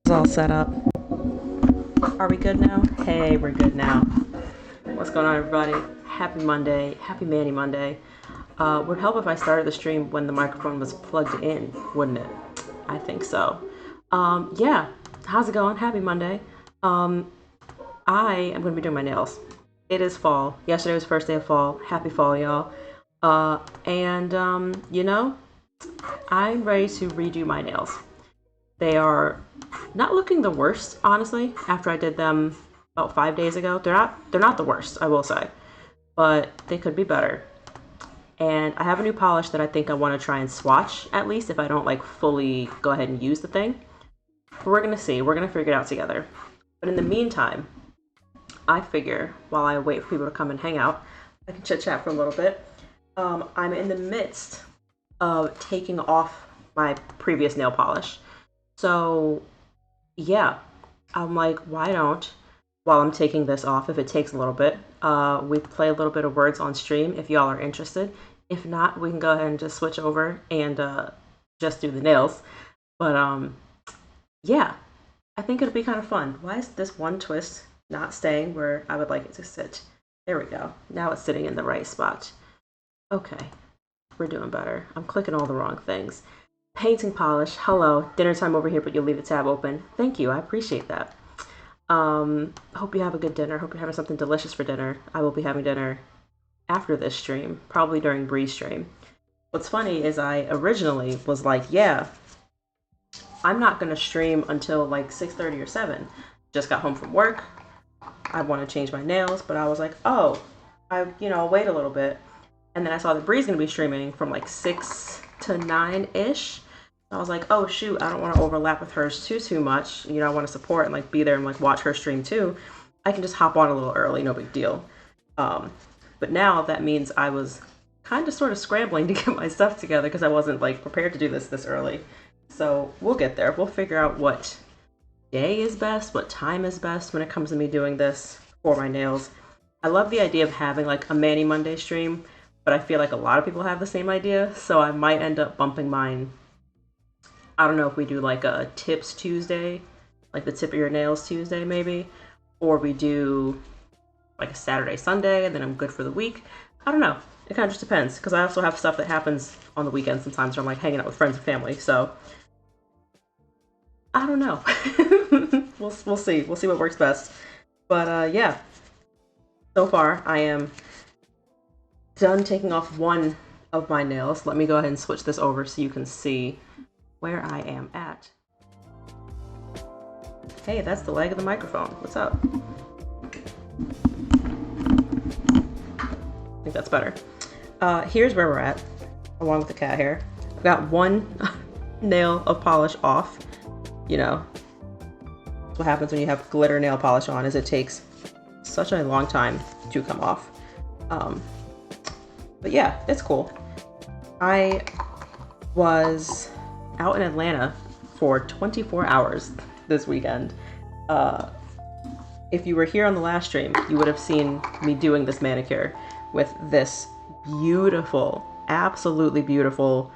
It's all set up. Are we good now? Hey, we're good now. What's going on, everybody? Happy Monday. Happy Manny Monday. Would help if I started the stream when the microphone was plugged in, wouldn't it? I think so. Yeah. How's it going? Happy Monday. I am going to be doing my nails. It is fall. Yesterday was the first day of fall. Happy fall, y'all. I'm ready to redo my nails. They are not looking the worst, honestly, after I did them about 5 days ago. They're not the worst, I will say, but they could be better. And I have a new polish that I think I want to try and swatch, at least, if I don't like fully go ahead and use the thing. But we're going to see. We're going to figure it out together. But in the meantime, I figure while I wait for people to come and hang out, I can chit chat for a little bit. I'm in the midst of taking off my previous nail polish. So yeah, I'm like, why don't, while I'm taking this off, if it takes a little bit, we play a little bit of words on stream if y'all are interested. If not, we can go ahead and just switch over and just do the nails. But yeah, I think it'll be kind of fun. Why is this one twist not staying where I would like it to sit? There we go. Now it's sitting in the right spot. Okay, we're doing better. I'm clicking all the wrong things. Painting polish. Hello. Dinner time over here, but you'll leave the tab open. Thank you. I appreciate that. Hope you have a good dinner. Hope you're having something delicious for dinner. I will be having dinner after this stream, probably during Bree's stream. What's funny is I originally was like, yeah, I'm not going to stream until like 6:30 or 7. Just got home from work. I want to change my nails, but I was like, oh, I'll wait a little bit. And then I saw that Bree's going to be streaming from like 6 to 9-ish. I was like, oh shoot, I don't want to overlap with hers too much. I want to support and like be there and like watch her stream too. I can just hop on a little early, no big deal. But now that means I was kind of sort of scrambling to get my stuff together because I wasn't like prepared to do this early. So we'll get there. We'll figure out what day is best, what time is best when it comes to me doing this for my nails. I love the idea of having like a Manny Monday stream, but I feel like a lot of people have the same idea. So I might end up bumping mine. I don't know if we do like a tips Tuesday, like the tip of your nails Tuesday maybe, or we do like a Saturday, Sunday, and then I'm good for the week. I don't know. It kind of just depends because I also have stuff that happens on the weekends sometimes where I'm like hanging out with friends and family. So I don't know. We'll see. We'll see what works best. But yeah, so far I am done taking off one of my nails. Let me go ahead and switch this over so you can see where I am at. Hey, that's the leg of the microphone. What's up? I think that's better. Here's where we're at, along with the cat hair. I've got one nail of polish off. What happens when you have glitter nail polish on is it takes such a long time to come off. But yeah, it's cool. I was out in Atlanta for 24 hours this weekend. If you were here on the last stream, you would have seen me doing this manicure with this beautiful, absolutely beautiful,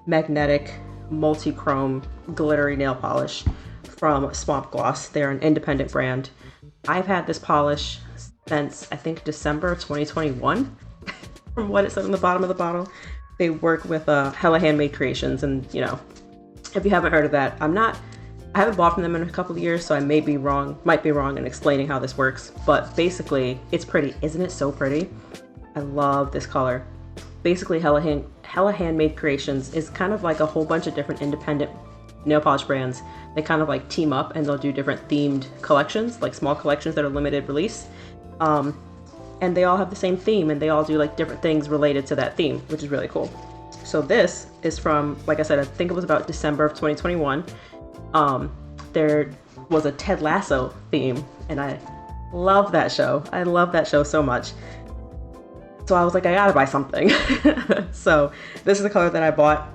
magnetic, multi-chrome, glittery nail polish from Swamp Gloss. They're an independent brand. I've had this polish since, I think, December of 2021, from what it says on the bottom of the bottle. They work with Hella Handmade Creations, and if you haven't heard of that, I haven't bought from them in a couple of years, so I might be wrong in explaining how this works, but basically it's pretty. Isn't it so pretty? I love this color. Basically Hella Handmade Creations is kind of like a whole bunch of different independent nail polish brands. They kind of like team up and they'll do different themed collections, like small collections that are limited release. And they all have the same theme and they all do like different things related to that theme, which is really cool. So this is from, like I said, I think it was about December of 2021. There was a Ted Lasso theme and I love that show. I love that show so much. So I was like, I gotta buy something. So this is the color that I bought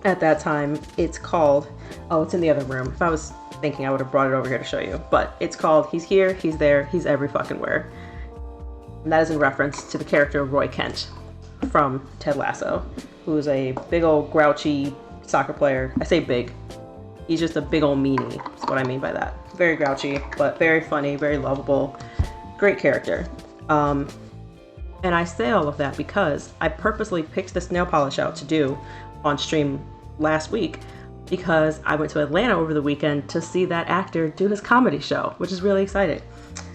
at that time. It's called, it's in the other room. If I was thinking, I would have brought it over here to show you, but it's called He's Here, He's There, He's Every Fucking Where. And that is in reference to the character of Roy Kent from Ted Lasso, who's a big old grouchy soccer player. I say big. He's just a big old meanie, is what I mean by that. Very grouchy, but very funny, very lovable, great character. And I say all of that because I purposely picked this nail polish out to do on stream last week because I went to Atlanta over the weekend to see that actor do his comedy show, which is really exciting.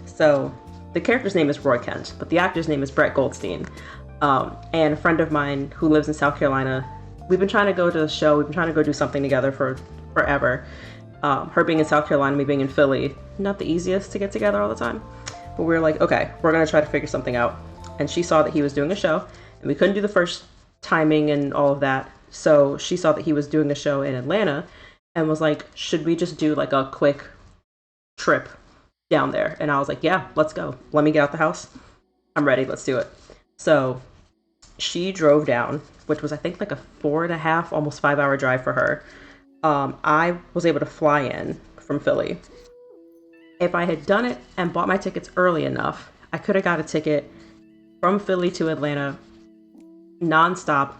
So the character's name is Roy Kent, but the actor's name is Brett Goldstein. And a friend of mine who lives in South Carolina, we've been trying to go to the show, we've been trying to go do something together for forever. Her being in South Carolina, me being in Philly, not the easiest to get together all the time. But we were like, okay, we're gonna try to figure something out. And she saw that he was doing a show, and we couldn't do the first timing and all of that. So she saw that he was doing a show in Atlanta and was like, should we just do like a quick trip down there? And I was like, yeah, let's go. Let me get out the house. I'm ready. Let's do it. So she drove down, which was I think like a 4.5, almost 5-hour drive for her. I was able to fly in from Philly. If I had done it and bought my tickets early enough, I could have got a ticket from Philly to Atlanta nonstop,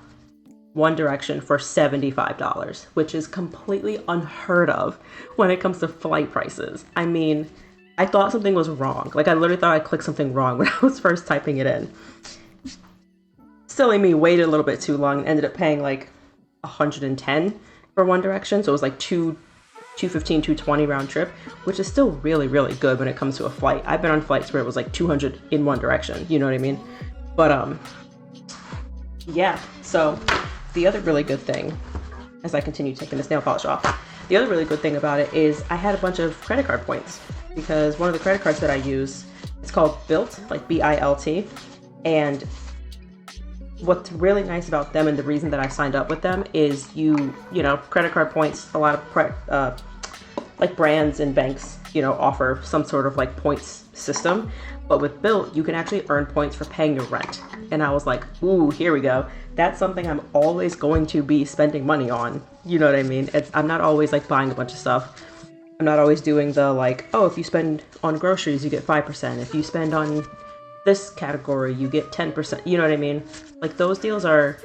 One Direction, for $75, which is completely unheard of when it comes to flight prices. I mean, I thought something was wrong. Like, I literally thought I clicked something wrong when I was first typing it in. Silly me waited a little bit too long and ended up paying like $110 for One Direction. So it was like $215, $220 round trip, which is still really, really good when it comes to a flight. I've been on flights where it was like $200 in One Direction, you know what I mean? But yeah, so the other really good thing, as I continue taking this nail polish off, the other really good thing about it is I had a bunch of credit card points because one of the credit cards that I use, it's called Bilt, like B-I-L-T. And what's really nice about them and the reason that I signed up with them is you know, credit card points, a lot of like brands and banks, you know, offer some sort of like points system. But with Bilt, you can actually earn points for paying your rent. And I was like, ooh, here we go. That's something I'm always going to be spending money on. You know what I mean? I'm not always like buying a bunch of stuff. I'm not always doing the like, oh, if you spend on groceries, you get 5%. If you spend on this category, you get 10%. You know what I mean? Like, those deals are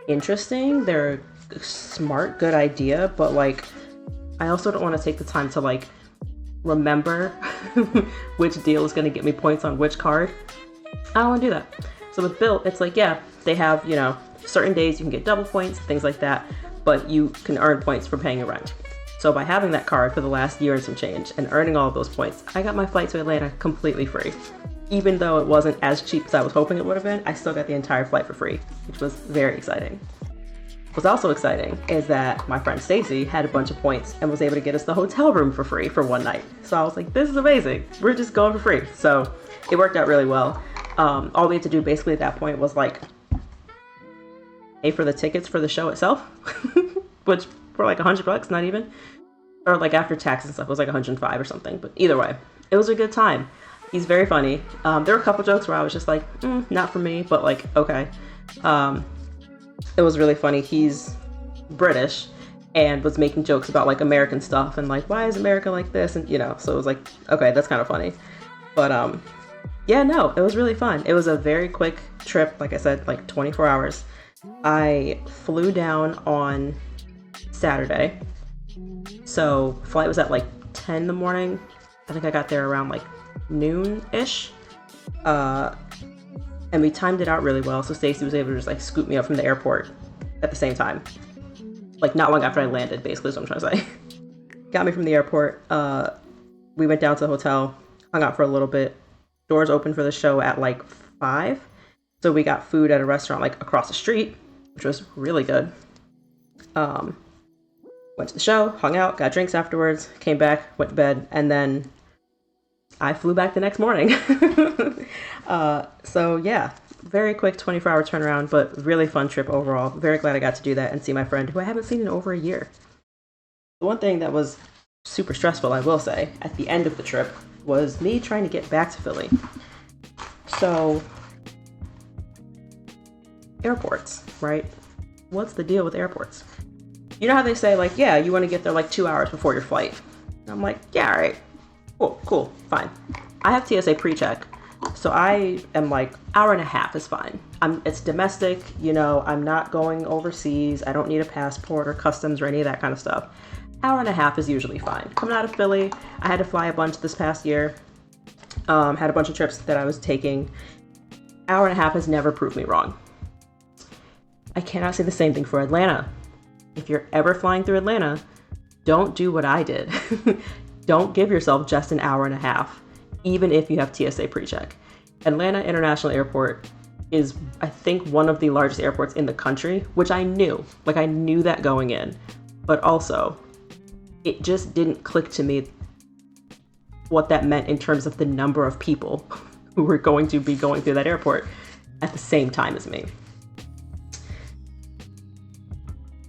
interesting. They're a smart, good idea. But like, I also don't want to take the time to like remember which deal is going to get me points on which card. I don't want to do that. So with Bilt, it's like, yeah, they have, you know, certain days you can get double points, things like that, but you can earn points for paying your rent. So by having that card for the last year and some change and earning all of those points, I got my flight to Atlanta completely free. Even though it wasn't as cheap as I was hoping it would have been, I still got the entire flight for free, which was very exciting. What's also exciting is that my friend Stacy had a bunch of points and was able to get us the hotel room for free for one night. So I was like, this is amazing. We're just going for free. So it worked out really well. All we had to do basically at that point was like pay for the tickets for the show itself, which were like $100, not even, or like after taxes and stuff, it was like 105 or something. But either way, it was a good time. He's very funny. There were a couple jokes where I was just like, not for me, but like, okay. It was really funny. He's British and was making jokes about like American stuff and like, why is America like this? And you know, so it was like, okay, that's kind of funny. But yeah, no, it was really fun. It was a very quick trip. Like I said, like 24 hours. I flew down on Saturday. So flight was at like 10 in the morning. I think I got there around like noon-ish. And we timed it out really well, so Stacey was able to just like scoop me up from the airport at the same time. Like not long after I landed, basically is what I'm trying to say. Got me from the airport. We went down to the hotel, hung out for a little bit. Doors opened for the show at like 5. So we got food at a restaurant like across the street, which was really good. Went to the show, hung out, got drinks afterwards, came back, went to bed, and then I flew back the next morning. So yeah, very quick 24-hour turnaround, but really fun trip overall. Very glad I got to do that and see my friend who I haven't seen in over a year. The one thing that was super stressful, I will say, at the end of the trip was me trying to get back to Philly. So, airports, right? What's the deal with airports? You know how they say like, yeah, you want to get there like 2 hours before your flight. And I'm like, yeah, all right. Cool, fine. I have TSA pre-check, so I am like, hour and a half is fine. It's domestic, you know, I'm not going overseas. I don't need a passport or customs or any of that kind of stuff. hour and a half is usually fine. Coming out of Philly, I had to fly a bunch this past year. Had a bunch of trips that I was taking. Hour and a half has never proved me wrong. I cannot say the same thing for Atlanta. If you're ever flying through Atlanta, don't do what I did. Don't give yourself just an hour and a half, even if you have TSA pre-check. Atlanta International Airport is, I think, one of the largest airports in the country, which I knew. Like, I knew that going in. But also, it just didn't click to me what that meant in terms of the number of people who were going to be going through that airport at the same time as me.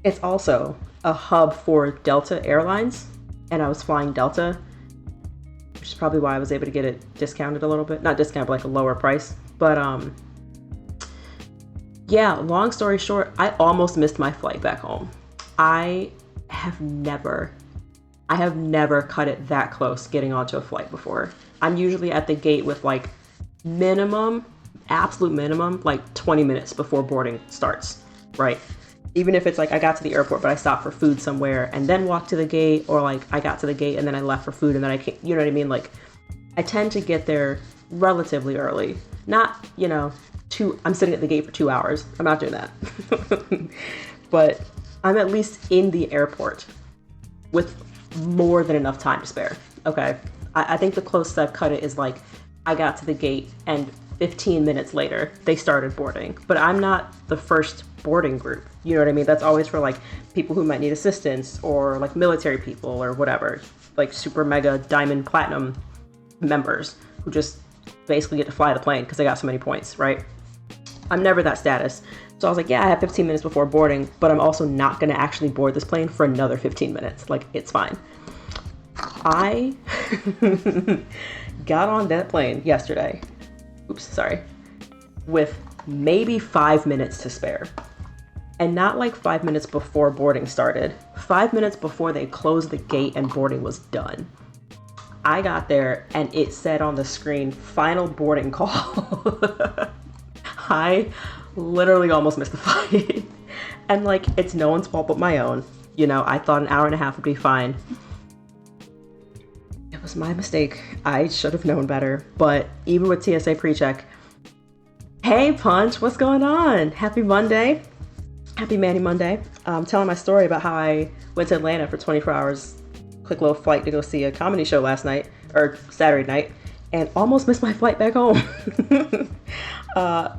It's also a hub for Delta Airlines, and I was flying Delta, which is probably why I was able to get it discounted a little bit. Not discounted, but like a lower price. But yeah, long story short, I almost missed my flight back home. I have never cut it that close getting onto a flight before. I'm usually at the gate with like absolute minimum, like 20 minutes before boarding starts, right? Even if it's like I got to the airport, but I stopped for food somewhere and then walked to the gate, or like I got to the gate and then I left for food and then I can't, you know what I mean? Like, I tend to get there relatively early. Not, I'm sitting at the gate for 2 hours. I'm not doing that. But I'm at least in the airport with more than enough time to spare. Okay. I think the closest I've cut it is like I got to the gate and 15 minutes later they started boarding. But I'm not the first boarding group. You know what I mean? That's always for like people who might need assistance, or like military people or whatever, like super mega diamond platinum members who just basically get to fly the plane because they got so many points, right? I'm never that status. So I was like, yeah, I have 15 minutes before boarding, but I'm also not going to actually board this plane for another 15 minutes. Like, it's fine. I got on that plane yesterday. With maybe 5 minutes to spare. And not like 5 minutes before boarding started. 5 minutes before they closed the gate and boarding was done. I got there and it said on the screen, final boarding call. I literally almost missed the flight. And like, it's no one's fault but my own. I thought an hour and a half would be fine. It was my mistake. I should have known better. But even with TSA pre-check, hey Punch, what's going on? Happy Monday. Happy Manny Monday. I'm telling my story about how I went to Atlanta for 24 hours, quick little flight to go see a comedy show last night, or Saturday night, and almost missed my flight back home.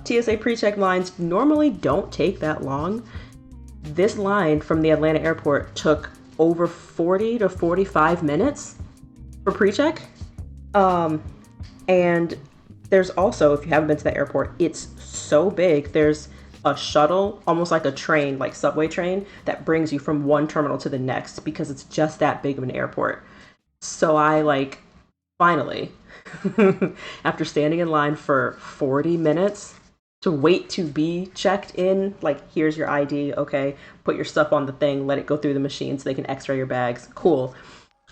TSA pre-check lines normally don't take that long. This line from the Atlanta airport took over 40 to 45 minutes for pre-check. And there's also, if you haven't been to the airport, it's so big. There's a shuttle, almost like a train, like subway train, that brings you from one terminal to the next because it's just that big of an airport. So I finally, after standing in line for 40 minutes to wait to be checked in, like, here's your ID, okay, put your stuff on the thing, let it go through the machine so they can x-ray your bags, cool.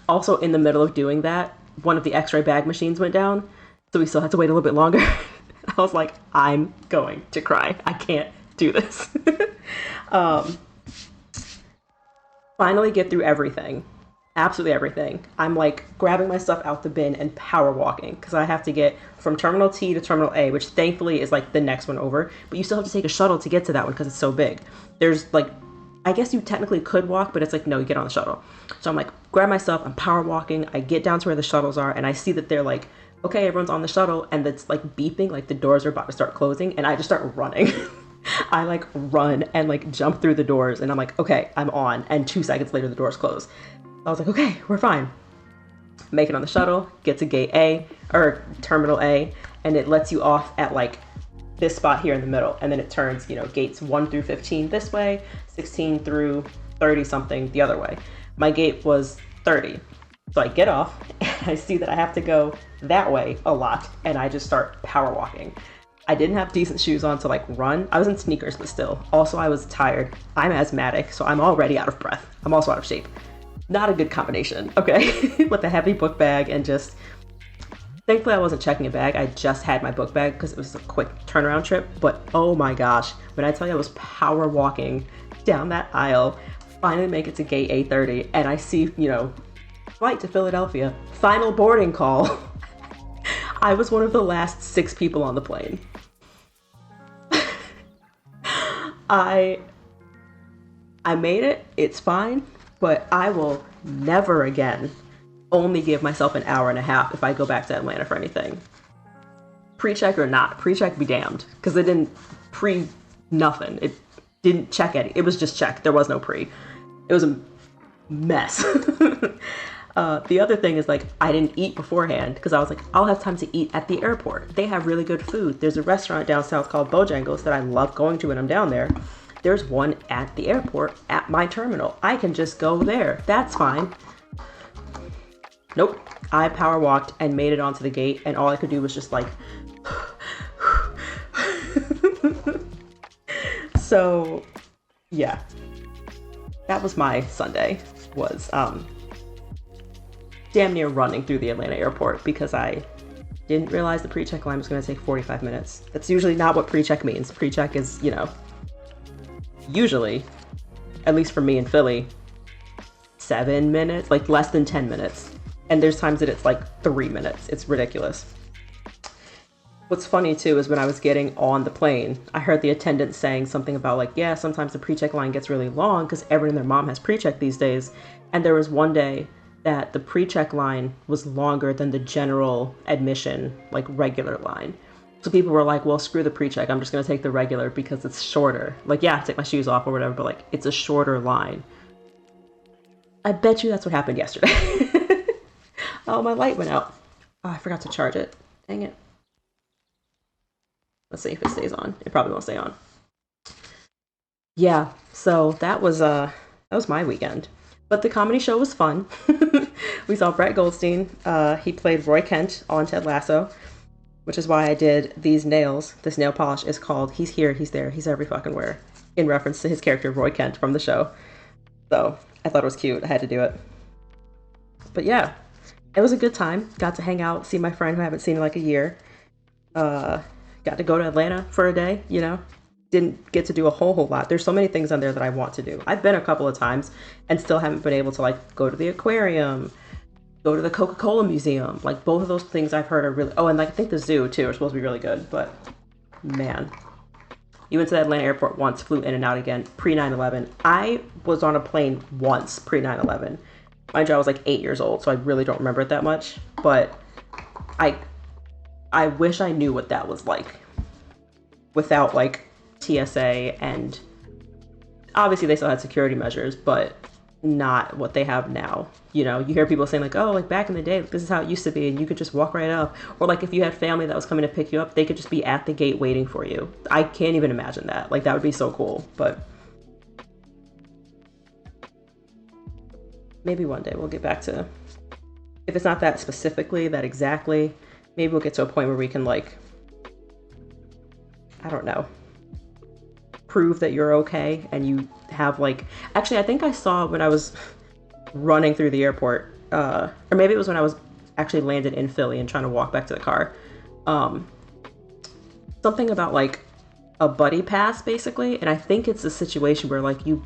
Also, in the middle of doing that, one of the x-ray bag machines went down, so we still had to wait a little bit longer. I was like, I'm going to cry. I can't do this. Finally get through everything. Absolutely everything. I'm like grabbing my stuff out the bin and power walking because I have to get from Terminal T to Terminal A, which thankfully is like the next one over, but you still have to take a shuttle to get to that one because it's so big. There's like, I guess you technically could walk, but it's like, no, you get on the shuttle. So I'm like, grab my stuff, I'm power walking, I get down to where the shuttles are, and I see that they're like, okay, everyone's on the shuttle, and it's like beeping, like the doors are about to start closing, and I just start running. I like run and like jump through the doors, and I'm like, okay, I'm on, and 2 seconds later the doors close. I was like, okay, we're fine. Make it on the shuttle, get to gate A, or Terminal A, and it lets you off at like this spot here in the middle, and then it turns, gates 1 through 15 this way, 16 through 30 something the other way. My gate was 30. So I get off and I see that I have to go that way a lot, and I just start power walking. I didn't have decent shoes on to like run. I was in sneakers, but still. Also, I was tired. I'm asthmatic, so I'm already out of breath. I'm also out of shape. Not a good combination, okay? With a heavy book bag and just, thankfully I wasn't checking a bag. I just had my book bag because it was a quick turnaround trip. But oh my gosh, when I tell you I was power walking down that aisle, finally make it to gate A30, and I see, you know, flight to Philadelphia, final boarding call. I was one of the last 6 people on the plane. I made it, it's fine, but I will never again only give myself an hour and a half if I go back to Atlanta for anything. Pre-check or not, pre-check be damned, because it didn't nothing. It didn't check any. It was just check. There was no pre. It was a mess. The other thing is, like, I didn't eat beforehand because I was like, I'll have time to eat at the airport. They have really good food. There's a restaurant down south called Bojangles that I love going to when I'm down there. There's one at the airport at my terminal. I can just go there. That's fine. Nope. I power walked and made it onto the gate, and all I could do was just like so yeah, that was my Sunday, was damn near running through the Atlanta airport because I didn't realize the pre-check line was going to take 45 minutes. That's usually not what pre-check means. Pre-check is, you know, usually, at least for me in Philly, 7 minutes, like less than 10 minutes. And there's times that it's like 3 minutes. It's ridiculous. What's funny too is when I was getting on the plane, I heard the attendant saying something about like, yeah, sometimes the pre-check line gets really long because everyone and their mom has pre-check these days. And there was one day that the pre-check line was longer than the general admission, like regular line. So people were like, well, screw the pre-check. I'm just going to take the regular because it's shorter. Like, yeah, take my shoes off or whatever, but like, it's a shorter line. I bet you that's what happened yesterday. Oh, my light went out. Oh, I forgot to charge it. Dang it. Let's see if it stays on. It probably won't stay on. Yeah, so that was my weekend. But the comedy show was fun. We saw Brett Goldstein. He played Roy Kent on Ted Lasso, which is why I did these nails. This nail polish is called He's Here, He's There, He's Every Fucking Where, in reference to his character Roy Kent from the show. So I thought it was cute. I had to do it. But yeah, it was a good time. Got to hang out, see my friend who I haven't seen in like a year. Got to go to Atlanta for a day, you know. Didn't get to do a whole lot. There's so many things on there that I want to do. I've been a couple of times and still haven't been able to like go to the aquarium, go to the Coca-Cola museum. Like both of those things I've heard are really, oh, and like I think the zoo too are supposed to be really good, but man. You went to the Atlanta airport once, flew in and out again, pre 9/11. I was on a plane once pre 9/11. Mind you, I was like 8 years old, so I really don't remember it that much, but I wish I knew what that was like without like TSA, and obviously they still had security measures, but not what they have now. You know, you hear people saying like, oh, like back in the day, this is how it used to be, and you could just walk right up. Or like if you had family that was coming to pick you up, they could just be at the gate waiting for you. I can't even imagine that. Like that would be so cool, but maybe one day we'll get back to, if it's not that specifically, that exactly, maybe we'll get to a point where we can like, I don't know, prove that you're okay and you have like, actually I think I saw when I was running through the airport, or maybe it was when I was actually landed in Philly and trying to walk back to the car, something about like a buddy pass basically, and I think it's a situation where like you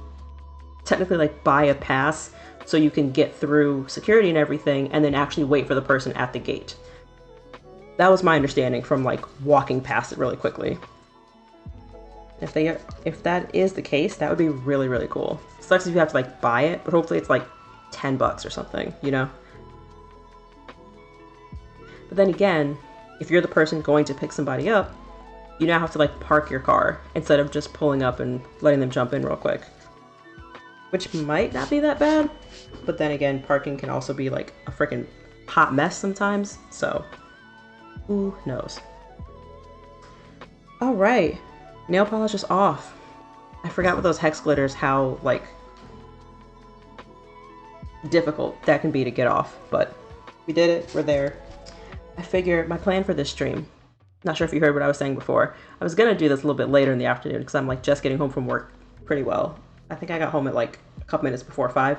technically like buy a pass so you can get through security and everything and then actually wait for the person at the gate. That was my understanding from like walking past it really quickly. If that is the case, that would be really, really cool. Sucks if you have to like buy it, but hopefully it's like $10 or something, you know? But then again, if you're the person going to pick somebody up, you now have to like park your car instead of just pulling up and letting them jump in real quick. Which might not be that bad, but then again, parking can also be like a freaking hot mess sometimes, so who knows? All right, nail polish is off. I forgot with those hex glitters how like difficult that can be to get off, but we did it, we're there. I figure my plan for this stream, not sure if you heard what I was saying before, I was gonna do this a little bit later in the afternoon because I'm like just getting home from work pretty well. I think I got home at like a couple minutes before 5.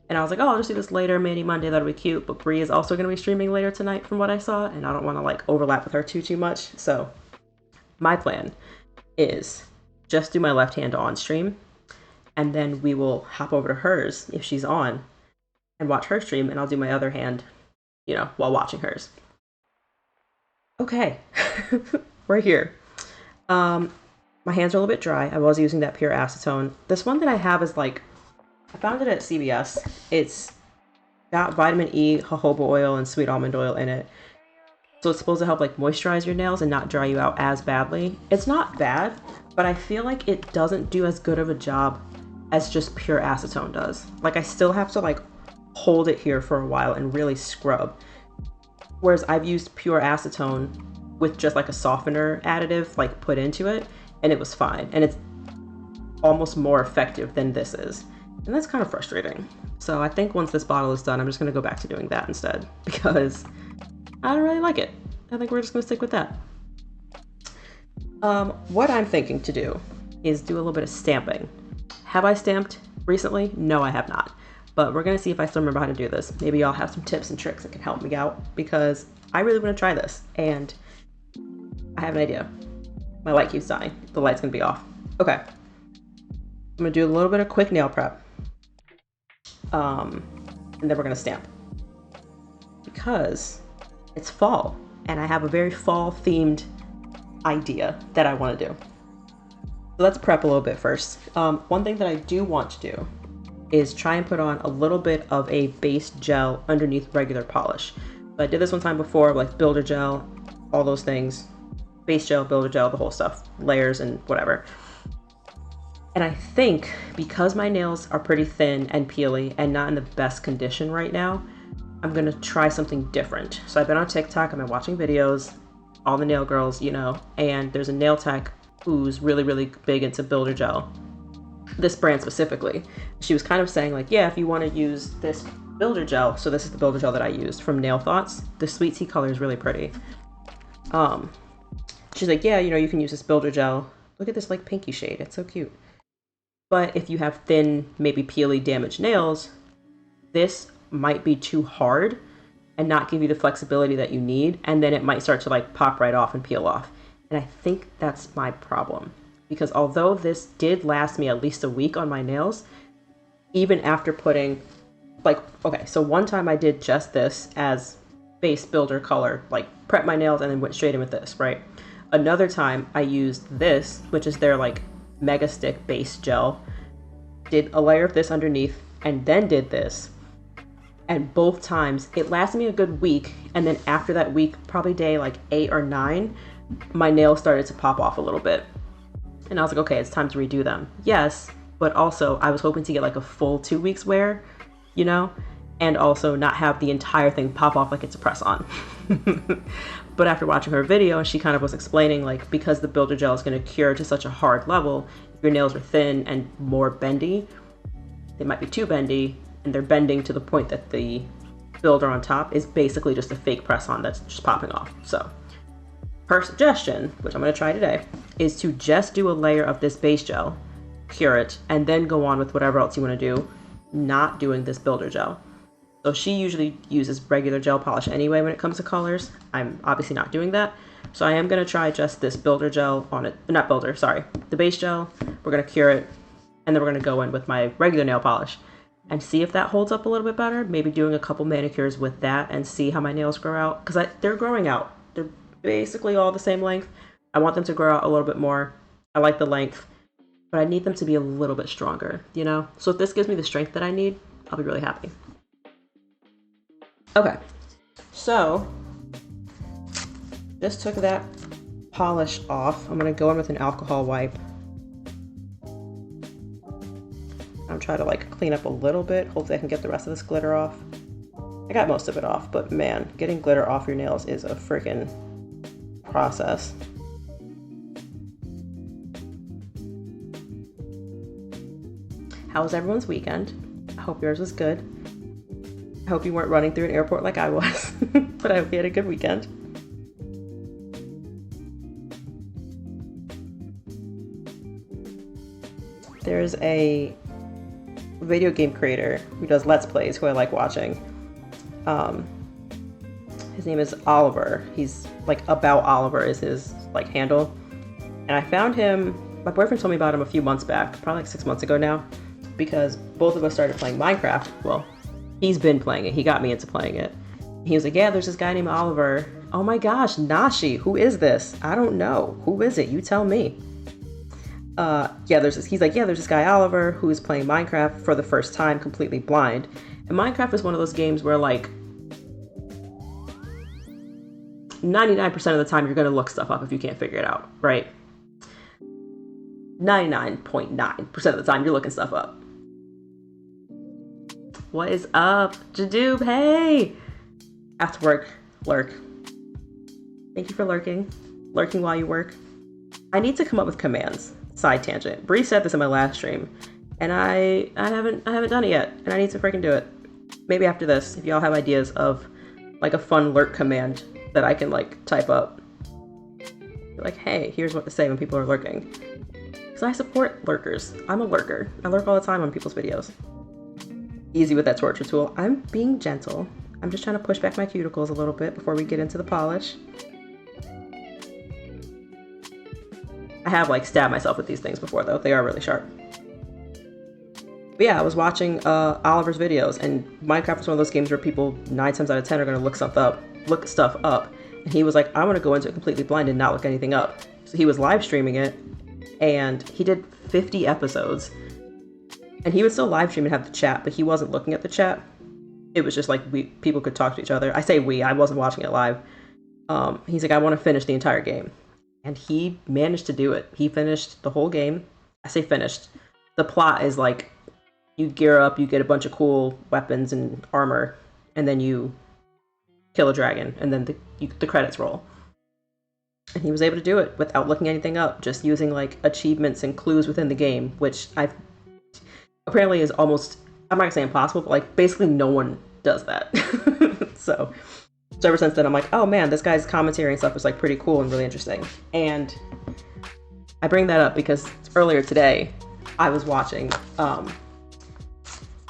And I was like, oh, I'll just do this later, maybe Monday, that'll be cute. But Bree is also going to be streaming later tonight from what I saw. And I don't want to like overlap with her too much. So my plan is just do my left hand on stream and then we will hop over to hers if she's on and watch her stream, and I'll do my other hand, you know, while watching hers. Okay, we're here. My hands are a little bit dry. I was using that pure acetone. This one that I have is like, I found it at CVS. It's got vitamin E, jojoba oil, and sweet almond oil in it. So it's supposed to help like moisturize your nails and not dry you out as badly. It's not bad, but I feel like it doesn't do as good of a job as just pure acetone does. Like I still have to like hold it here for a while and really scrub. Whereas I've used pure acetone with just like a softener additive like put into it, and it was fine. And it's almost more effective than this is. And that's kind of frustrating. So I think once this bottle is done, I'm just gonna go back to doing that instead because I don't really like it. I think we're just gonna stick with that. What I'm thinking to do is do a little bit of stamping. Have I stamped recently? No, I have not. But we're gonna see if I still remember how to do this. Maybe y'all have some tips and tricks that can help me out because I really wanna try this and I have an idea. My light keeps dying. The light's gonna be off. Okay. I'm gonna do a little bit of quick nail prep. And then we're gonna stamp. Because it's fall and I have a very fall themed idea that I want to do. So let's prep a little bit first. One thing that I do want to do is try and put on a little bit of a base gel underneath regular polish. So I did this one time before, like builder gel, all those things, base gel, builder gel, the whole stuff, layers and whatever. And I think because my nails are pretty thin and peely and not in the best condition right now, I'm gonna try something different. So I've been on TikTok, I've been watching videos, all the nail girls, you know, and there's a nail tech who's really, really big into builder gel, this brand specifically. She was kind of saying like, yeah, if you wanna use this builder gel, so this is the builder gel that I used from Nail Thoughts. The sweet tea color is really pretty. She's like, yeah, you know, you can use this builder gel. Look at this like pinky shade, it's so cute. But if you have thin, maybe peely, damaged nails, this might be too hard and not give you the flexibility that you need, and then it might start to like pop right off and peel off. And I think that's my problem, because although this did last me at least a week on my nails, even after putting like, okay, so one time I did just this as base builder color, like prep my nails and then went straight in with this, right? Another time I used this, which is their like mega stick base gel, did a layer of this underneath and then did this. And both times it lasted me a good week, and then after that week, probably day like 8 or 9, my nails started to pop off a little bit. And I was like, okay, it's time to redo them. Yes, but also I was hoping to get like a full 2 weeks wear, you know, and also not have the entire thing pop off like it's a press on. But after watching her video, she kind of was explaining like, because the builder gel is going to cure to such a hard level, if your nails are thin and more bendy, they might be too bendy, and they're bending to the point that the builder on top is basically just a fake press on that's just popping off. So her suggestion, which I'm going to try today, is to just do a layer of this base gel, cure it, and then go on with whatever else you want to do, not doing this builder gel. So she usually uses regular gel polish anyway when it comes to colors. I'm obviously not doing that. So I am going to try just this builder gel on it, not builder, sorry, the base gel. We're going to cure it, and then we're going to go in with my regular nail polish and see if that holds up a little bit better. Maybe doing a couple manicures with that and see how my nails grow out, because they're growing out. They're basically all the same length. I want them to grow out a little bit more. I like the length, but I need them to be a little bit stronger, you know? So if this gives me the strength that I need, I'll be really happy. Okay, so just took that polish off. I'm gonna go in with an alcohol wipe. I'm trying to like clean up a little bit. Hopefully I can get the rest of this glitter off. I got most of it off, but man, getting glitter off your nails is a freaking process. How was everyone's weekend? I hope yours was good. I hope you weren't running through an airport like I was, but I hope you had a good weekend. There's a video game creator who does Let's Plays who I like watching. His name is Oliver. He's like About Oliver is his like handle. And I found him, my boyfriend told me about him a few months back, probably like 6 months ago now. because both of us started playing Minecraft. Well, he's been playing it. He got me into playing it. He was like, yeah, there's this guy named Oliver. Oh my gosh, Nashi, who is this? I don't know. Who is it? You tell me. He's like, yeah, there's this guy Oliver who is playing Minecraft for the first time, completely blind. And Minecraft is one of those games where like 99% of the time you're gonna look stuff up if you can't figure it out, right? 99.9% of the time you're looking stuff up. What is up, Jadoob? Hey! After work, lurk. Thank you for lurking. Lurking while you work. I need to come up with commands. Side tangent. Bree said this in my last stream, and I haven't done it yet, and I need to freaking do it. Maybe after this, if y'all have ideas of like a fun lurk command that I can like type up. Like, hey, here's what to say when people are lurking. Because I support lurkers. I'm a lurker. I lurk all the time on people's videos. Easy with that torture tool. I'm being gentle. I'm just trying to push back my cuticles a little bit before we get into the polish. I have like stabbed myself with these things before though. They are really sharp. But yeah, I was watching Oliver's videos, and Minecraft is one of those games where people 9 times out of 10 are going to look stuff up. And he was like, I want to go into it completely blind and not look anything up. So he was live streaming it, and he did 50 episodes. And he would still live stream and have the chat, but he wasn't looking at the chat. It was just like people could talk to each other. I say we, I wasn't watching it live. He's like, I want to finish the entire game. And he managed to do it. He finished the whole game. I say finished. The plot is like, you gear up, you get a bunch of cool weapons and armor, and then you kill a dragon, and then the credits roll. And he was able to do it without looking anything up, just using like achievements and clues within the game, which apparently is almost, I'm not gonna say impossible, but like basically no one does that. So ever since then I'm like, oh man, this guy's commentary and stuff is like pretty cool and really interesting. And I bring that up because earlier today I was watching,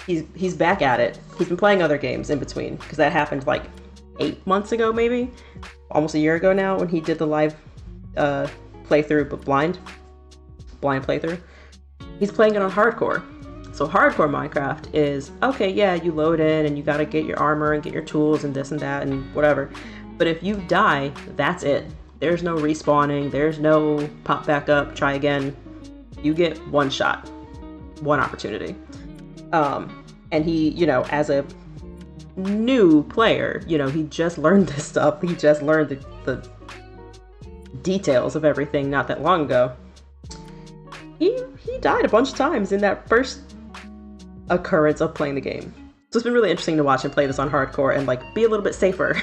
he's back at it. He's been playing other games in between, because that happened like 8 months ago, maybe almost a year ago now, when he did the live playthrough, but blind playthrough. He's playing it on hardcore. So hardcore Minecraft is, okay, yeah, you load in and you gotta get your armor and get your tools and this and that and whatever. But if you die, that's it. There's no respawning, there's no pop back up, try again. You get one shot, one opportunity. And he, you know, as a new player, you know, he just learned this stuff. He just learned the details of everything not that long ago. He died a bunch of times in that first occurrence of playing the game. So it's been really interesting to watch him play this on hardcore and like be a little bit safer.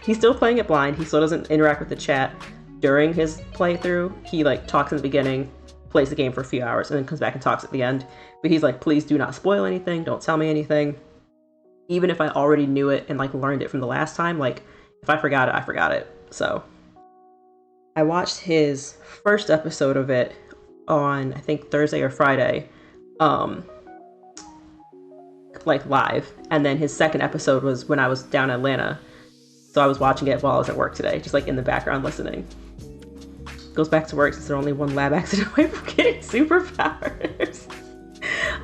He's still playing it blind. He still doesn't interact with the chat during his playthrough. He like talks in the beginning, plays the game for a few hours, and then comes back and talks at the end. But he's like, please do not spoil anything. Don't tell me anything. Even if I already knew it and like learned it from the last time, like if I forgot it, I forgot it. So I watched his first episode of it on, I think Thursday or Friday, like live. And then his second episode was when I was down in Atlanta. So I was watching it while I was at work today, just like in the background listening. Goes back to work since they're only one lab accident away from getting superpowers.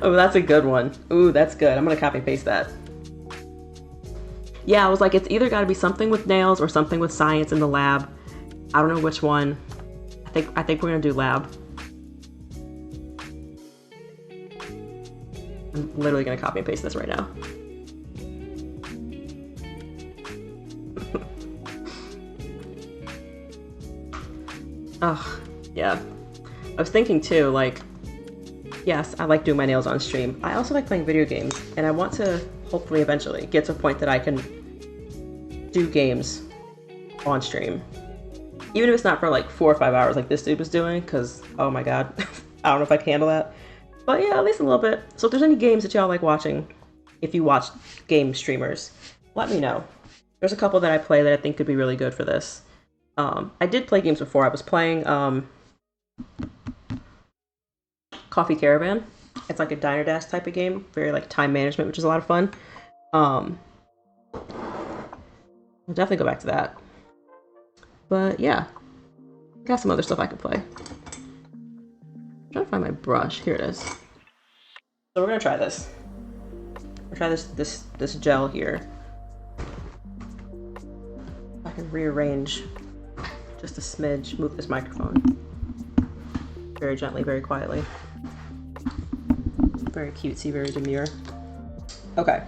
Oh, that's a good one. Ooh, that's good. I'm gonna copy and paste that. Yeah, I was like, it's either got to be something with nails or something with science in the lab. I don't know which one. I think we're gonna do lab. I'm literally gonna copy and paste this right now. Oh, yeah. I was thinking too, like, yes, I like doing my nails on stream. I also like playing video games, and I want to hopefully eventually get to a point that I can do games on stream. Even if it's not for like 4 or 5 hours like this dude was doing, because, oh my god, I don't know if I can handle that. But yeah, at least a little bit. So if there's any games that y'all like watching, if you watch game streamers, let me know. There's a couple that I play that I think could be really good for this. I did play games before. I was playing Coffee Caravan. It's like a Diner Dash type of game, very like time management, which is a lot of fun. I'll definitely go back to that. But yeah, got some other stuff I could play. I'm trying to find my brush. Here it is. So we're gonna try this. We'll try this gel here. I can rearrange just a smidge, move this microphone. Very gently, very quietly. Very cutesy, very demure. Okay.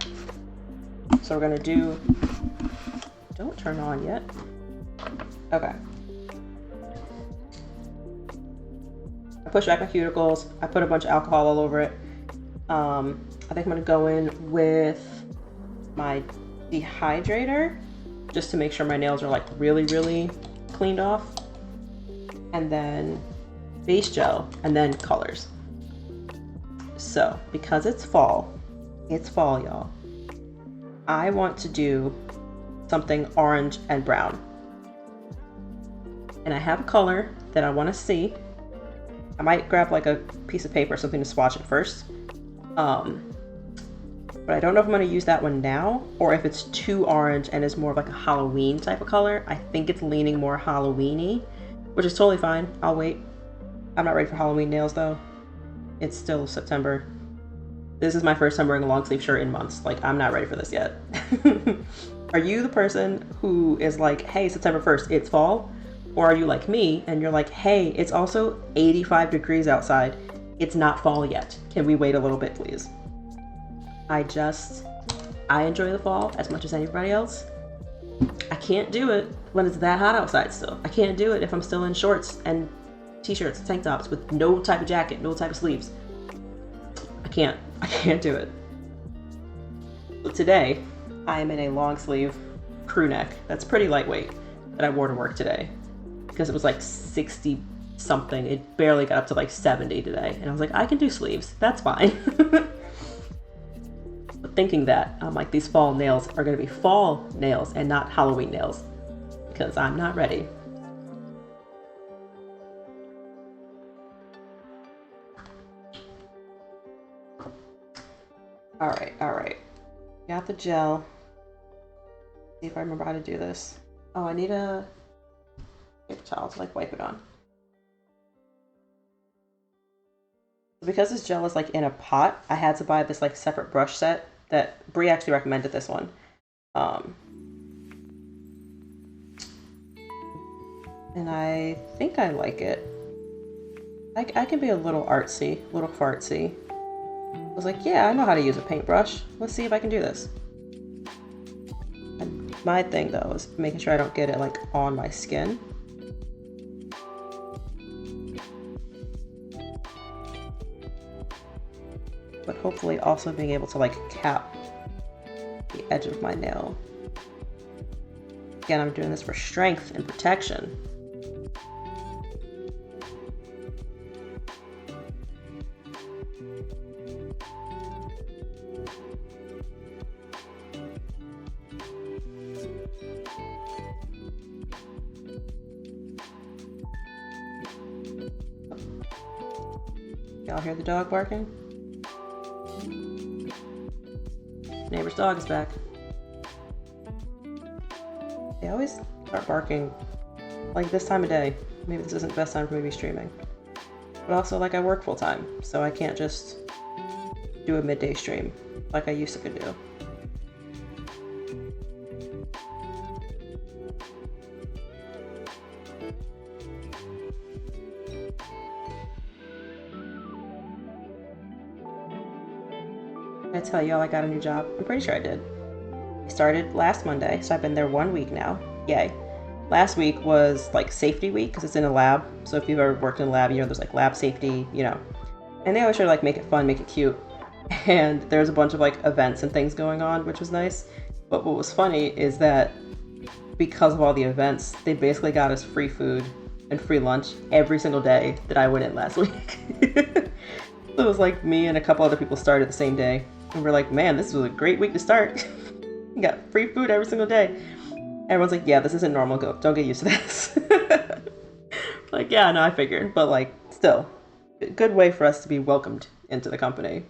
So we're gonna do, don't turn on yet. Okay. I push back my cuticles. I put a bunch of alcohol all over it. I think I'm gonna go in with my dehydrator just to make sure my nails are like really, really cleaned off. And then base gel and then colors. So because it's fall, y'all. I want to do something orange and brown. And I have a color that I want to see. I might grab like a piece of paper or something to swatch it first. But I don't know if I'm going to use that one now or if it's too orange and is more of like a Halloween type of color. I think it's leaning more Halloween-y, which is totally fine. I'll wait. I'm not ready for Halloween nails though. It's still September. This is my first time wearing a long sleeve shirt in months. Like, I'm not ready for this yet. Are you the person who is like, hey, September 1st, it's fall? Or are you like me and you're like, hey, it's also 85 degrees outside. It's not fall yet. Can we wait a little bit, please? I enjoy the fall as much as anybody else. I can't do it when it's that hot outside still. I can't do it if I'm still in shorts and t-shirts, tank tops with no type of jacket, no type of sleeves. I can't do it. But today, I am in a long sleeve crew neck that's pretty lightweight that I wore to work today because it was like 60 something. It barely got up to like 70 today. And I was like, I can do sleeves. That's fine. But thinking that, I'm like, these fall nails are going to be fall nails and not Halloween nails because I'm not ready. All right. Got the gel. See if I remember how to do this. Oh, I need a paper towel to like wipe it on. Because this gel is like in a pot, I had to buy this like separate brush set that Brie actually recommended this one. And I think I like it. I can be a little artsy, a little fartsy. I was like, yeah, I know how to use a paintbrush. Let's see if I can do this. And my thing though is making sure I don't get it like on my skin. But hopefully also being able to like cap the edge of my nail. Again, I'm doing this for strength and protection. Y'all hear the dog barking? Neighbor's dog is back. They always start barking like this time of day. Maybe this isn't the best time for me to be streaming. But also, like, I work full time, so I can't just do a midday stream like I used to could do. I tell y'all I got a new job? I'm pretty sure I did. I started last Monday, so I've been there 1 week now. Yay. Last week was like safety week because it's in a lab. So if you've ever worked in a lab, you know there's like lab safety, you know. And they always try to like make it fun, make it cute. And there's a bunch of like events and things going on, which was nice. But what was funny is that because of all the events, they basically got us free food and free lunch every single day that I went in last week. So it was like me and a couple other people started the same day. And we're like, man, this was a great week to start. You got free food every single day. Everyone's like, yeah, this isn't normal. Don't get used to this. Like, yeah, no, I figured. But like, still, a good way for us to be welcomed into the company.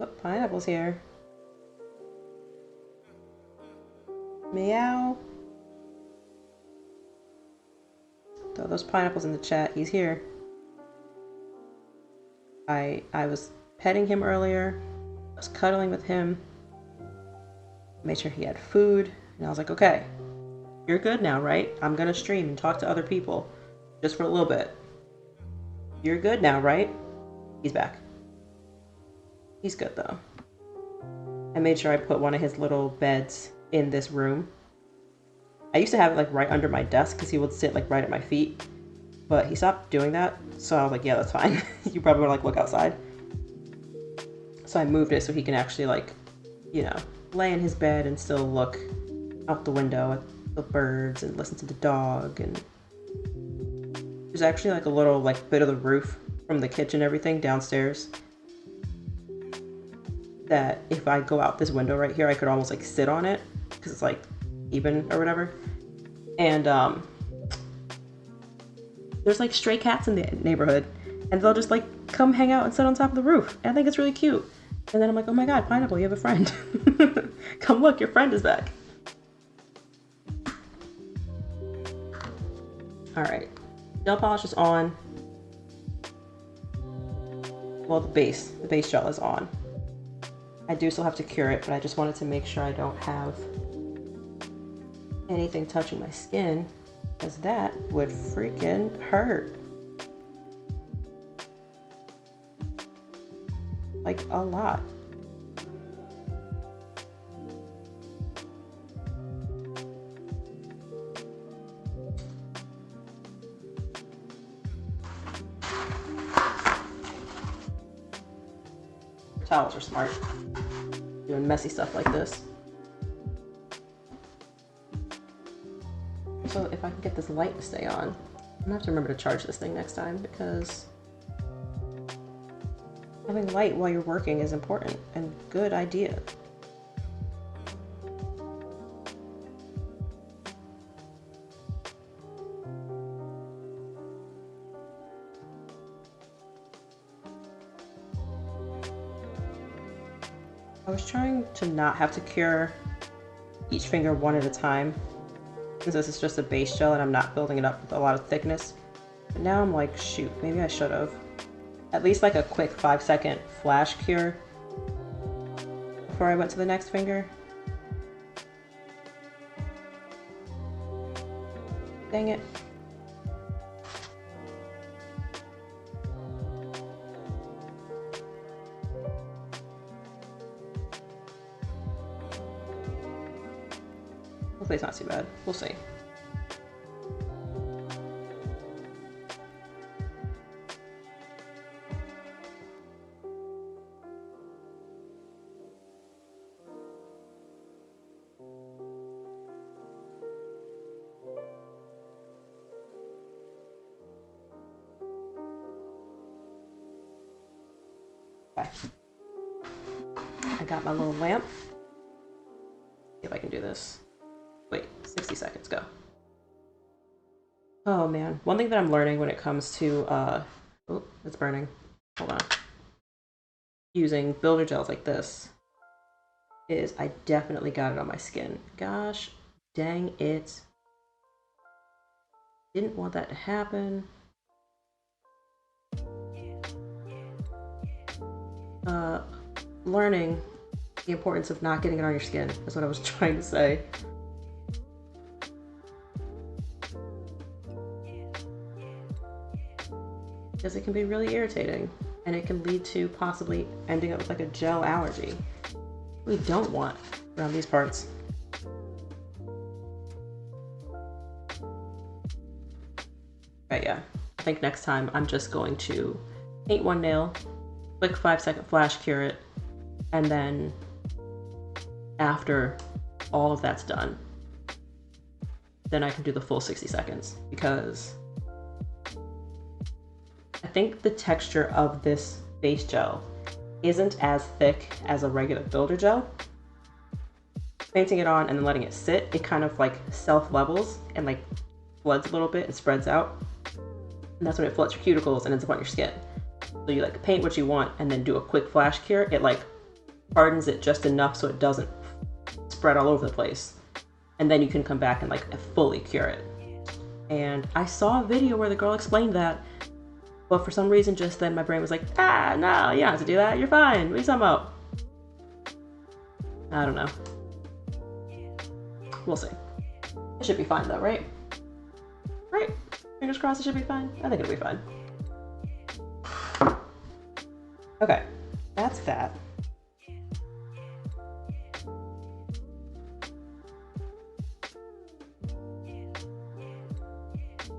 Oh, Pineapple's here. Meow. Throw those pineapples in the chat. He's here. I was petting him earlier. I was cuddling with him. Made sure he had food. And I was like, okay, you're good now, right? I'm gonna stream and talk to other people. Just for a little bit. You're good now, right? He's back. He's good though. I made sure I put one of his little beds in this room. I used to have it like right under my desk because he would sit like right at my feet. But he stopped doing that. So I was like, yeah, that's fine. You probably want to like look outside. So I moved it so he can actually like, you know, lay in his bed and still look out the window at the birds and listen to the dog. And there's actually like a little like bit of the roof from the kitchen, everything downstairs, that if I go out this window right here, I could almost like sit on it because it's like even or whatever. And there's like stray cats in the neighborhood and they'll just like come hang out and sit on top of the roof. And I think it's really cute. And then I'm like, oh my God, Pineapple, you have a friend. Come look, your friend is back. All right, gel polish is on. Well, the base gel is on. I do still have to cure it, but I just wanted to make sure I don't have anything touching my skin, because that would freaking hurt. Like a lot. Towels are smart. Doing messy stuff like this. So if I can get this light to stay on, I'm gonna have to remember to charge this thing next time, because having light while you're working is important and good idea. I was trying to not have to cure each finger one at a time, since this is just a base gel and I'm not building it up with a lot of thickness. But now I'm like, shoot, maybe I should have. At least like a quick 5-second flash cure before I went to the next finger. Dang it. Hopefully it's not too bad. We'll see. Okay. I got my little lamp. See if I can do this. Wait, 60 seconds, go. Oh man, one thing that I'm learning when it comes to, oh, it's burning. Hold on. Using builder gels like this is I definitely got it on my skin. Gosh, dang it. Didn't want that to happen. Learning the importance of not getting it on your skin is what I was trying to say. Because it can be really irritating and it can lead to possibly ending up with like a gel allergy. We don't want around these parts. But yeah, I think next time I'm just going to paint one nail, quick 5-second flash cure it, and then after all of that's done, then I can do the full 60 seconds, because I think the texture of this base gel isn't as thick as a regular builder gel. Painting it on and then letting it sit, it kind of like self-levels and like floods a little bit and spreads out. And that's when it floods your cuticles and ends up on your skin. So you like paint what you want and then do a quick flash cure. It like hardens it just enough so it doesn't spread all over the place. and then you can come back and like fully cure it. And I saw a video where the girl explained that, but for some reason just then my brain was like, ah, no, you don't have to do that, you're fine, what are you talking about? I don't know. We'll see. It should be fine though, right? Right? Fingers crossed it should be fine. I think it'll be fine. Okay, that's that.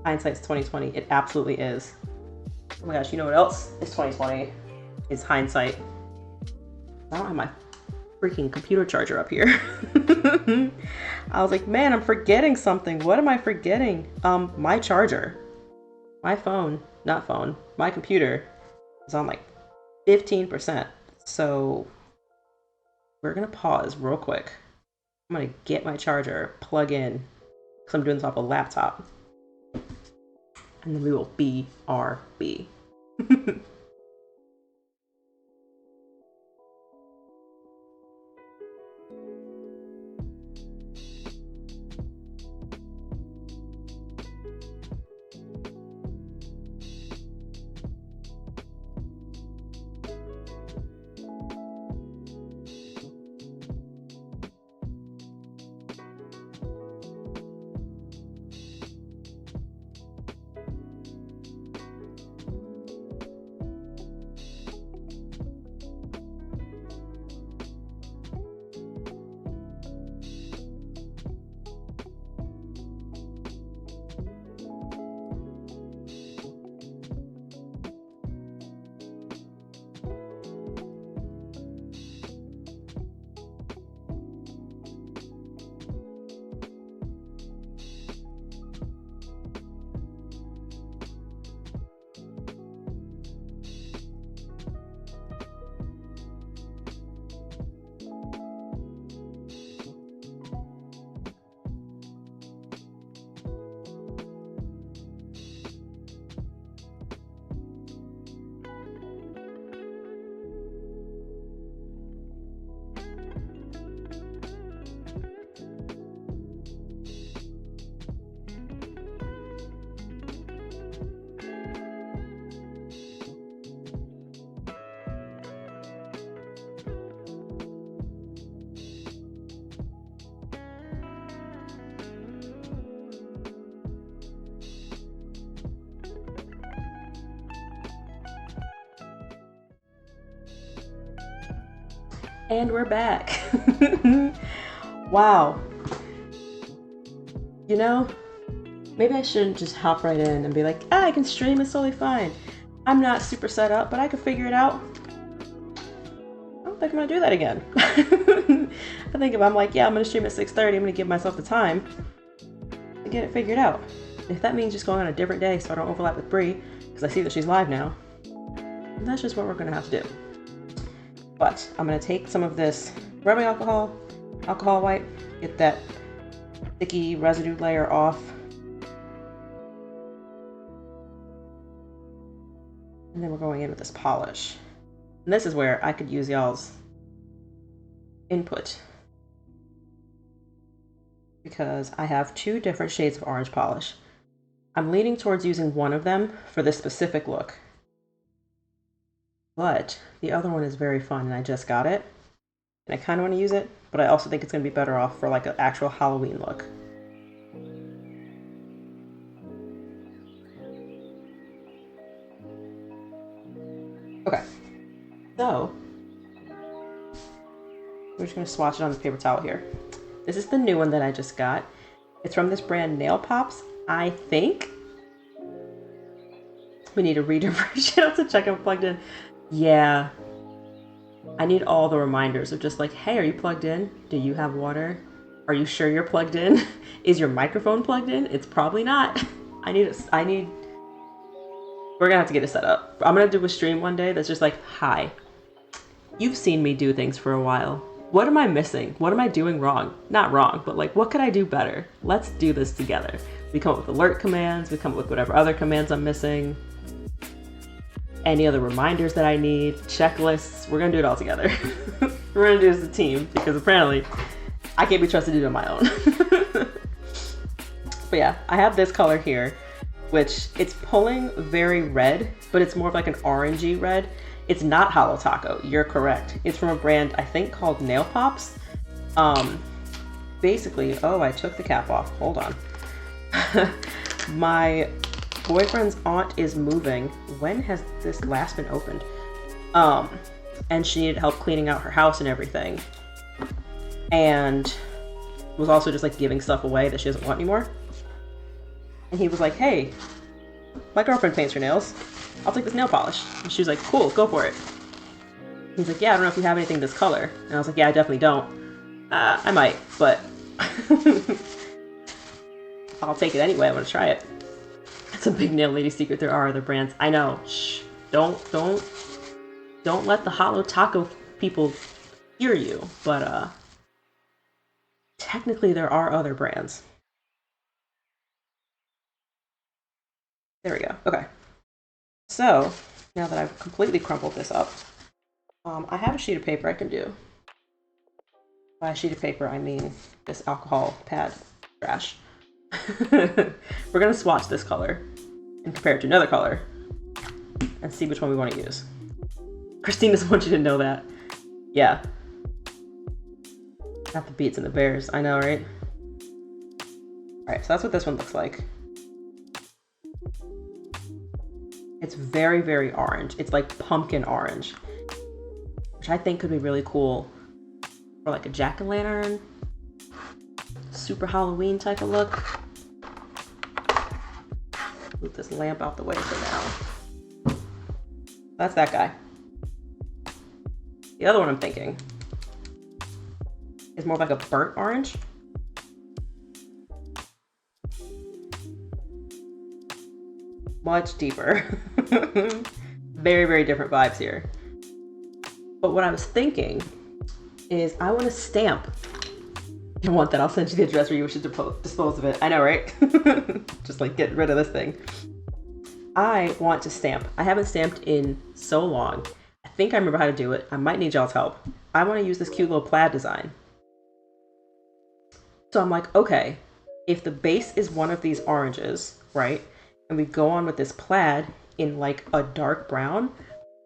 Hindsight's 2020. It absolutely is. Oh my gosh, you know what else is 2020? Is hindsight. I don't have my freaking computer charger up here. I was like, man, I'm forgetting something. What am I forgetting? My charger. My phone, not phone, my computer is on like 15%. So we're gonna pause real quick. I'm gonna get my charger, plug in, because I'm doing this off a laptop. And then we will BRB. And we're back. Wow. You know, maybe I shouldn't just hop right in and be like, I can stream, it's totally fine. I'm not super set up, but I can figure it out. I don't think I'm gonna do that again. I think if I'm like, yeah, I'm gonna stream at 6:30, I'm gonna give myself the time to get it figured out. If that means just going on a different day so I don't overlap with Bree, because I see that she's live now, that's just what we're gonna have to do. But I'm gonna take some of this rubbing alcohol wipe, get that sticky residue layer off. And then we're going in with this polish. And this is where I could use y'all's input, because I have two different shades of orange polish. I'm leaning towards using one of them for this specific look, but the other one is very fun and I just got it and I kind of want to use it, but I also think it's going to be better off for like an actual Halloween look. Okay, so we're just going to swatch it on the paper towel here. This is the new one that I just got. It's from this brand Nail Pops, I think. We need a reader version to check if I'm plugged in. Yeah. I need all the reminders of just like, hey, are you plugged in? Do you have water? Are you sure you're plugged in? Is your microphone plugged in? It's probably not. We're gonna have to get it set up. I'm gonna do a stream one day that's just like, hi, you've seen me do things for a while. What am I missing? What am I doing wrong? Not wrong, but like, what could I do better? Let's do this together. We come up with alert commands, we come up with whatever other commands I'm missing, any other reminders that I need, checklists. We're gonna do it all together. We're gonna do it as a team, because apparently I can't be trusted to do it on my own. But yeah, I have this color here, which it's pulling very red, but it's more of like an orangey red. It's not Holo Taco, you're correct. It's from a brand, I think, called Nail Pops. Basically, oh, I took the cap off, hold on. My boyfriend's aunt is moving. When has this last been opened? And she needed help cleaning out her house and everything. And was also just like giving stuff away that she doesn't want anymore. And he was like, hey, my girlfriend paints her nails. I'll take this nail polish. And she was like, cool, go for it. He's like, yeah, I don't know if you have anything this color. And I was like, yeah, I definitely don't. I might, but I'll take it anyway. I want to try it. It's a big nail lady secret. There are other brands. I know. Shh. Don't let the Holo Taco people hear you. But technically there are other brands. There we go. Okay. So now that I've completely crumpled this up, I have a sheet of paper I can do. By a sheet of paper, I mean this alcohol pad trash. We're gonna swatch this color and compare it to another color and see which one we want to use. Christine doesn't want you to know that. Yeah. Not the beats and the bears. I know, right? Alright, so that's what this one looks like. It's very, very orange. It's like pumpkin orange, which I think could be really cool for like a jack-o'-lantern, super Halloween type of look. Move this lamp out the way for now. That's that guy. The other one I'm thinking is more like a burnt orange. Much deeper. Very, very different vibes here. But what I was thinking is I want to stamp. If you want that, I'll send you the address where you should dispose of it. I know, right? Just like get rid of this thing. I want to stamp. I haven't stamped in so long. I think I remember how to do it. I might need y'all's help. I want to use this cute little plaid design. So I'm like, okay, if the base is one of these oranges, right? And we go on with this plaid in like a dark brown.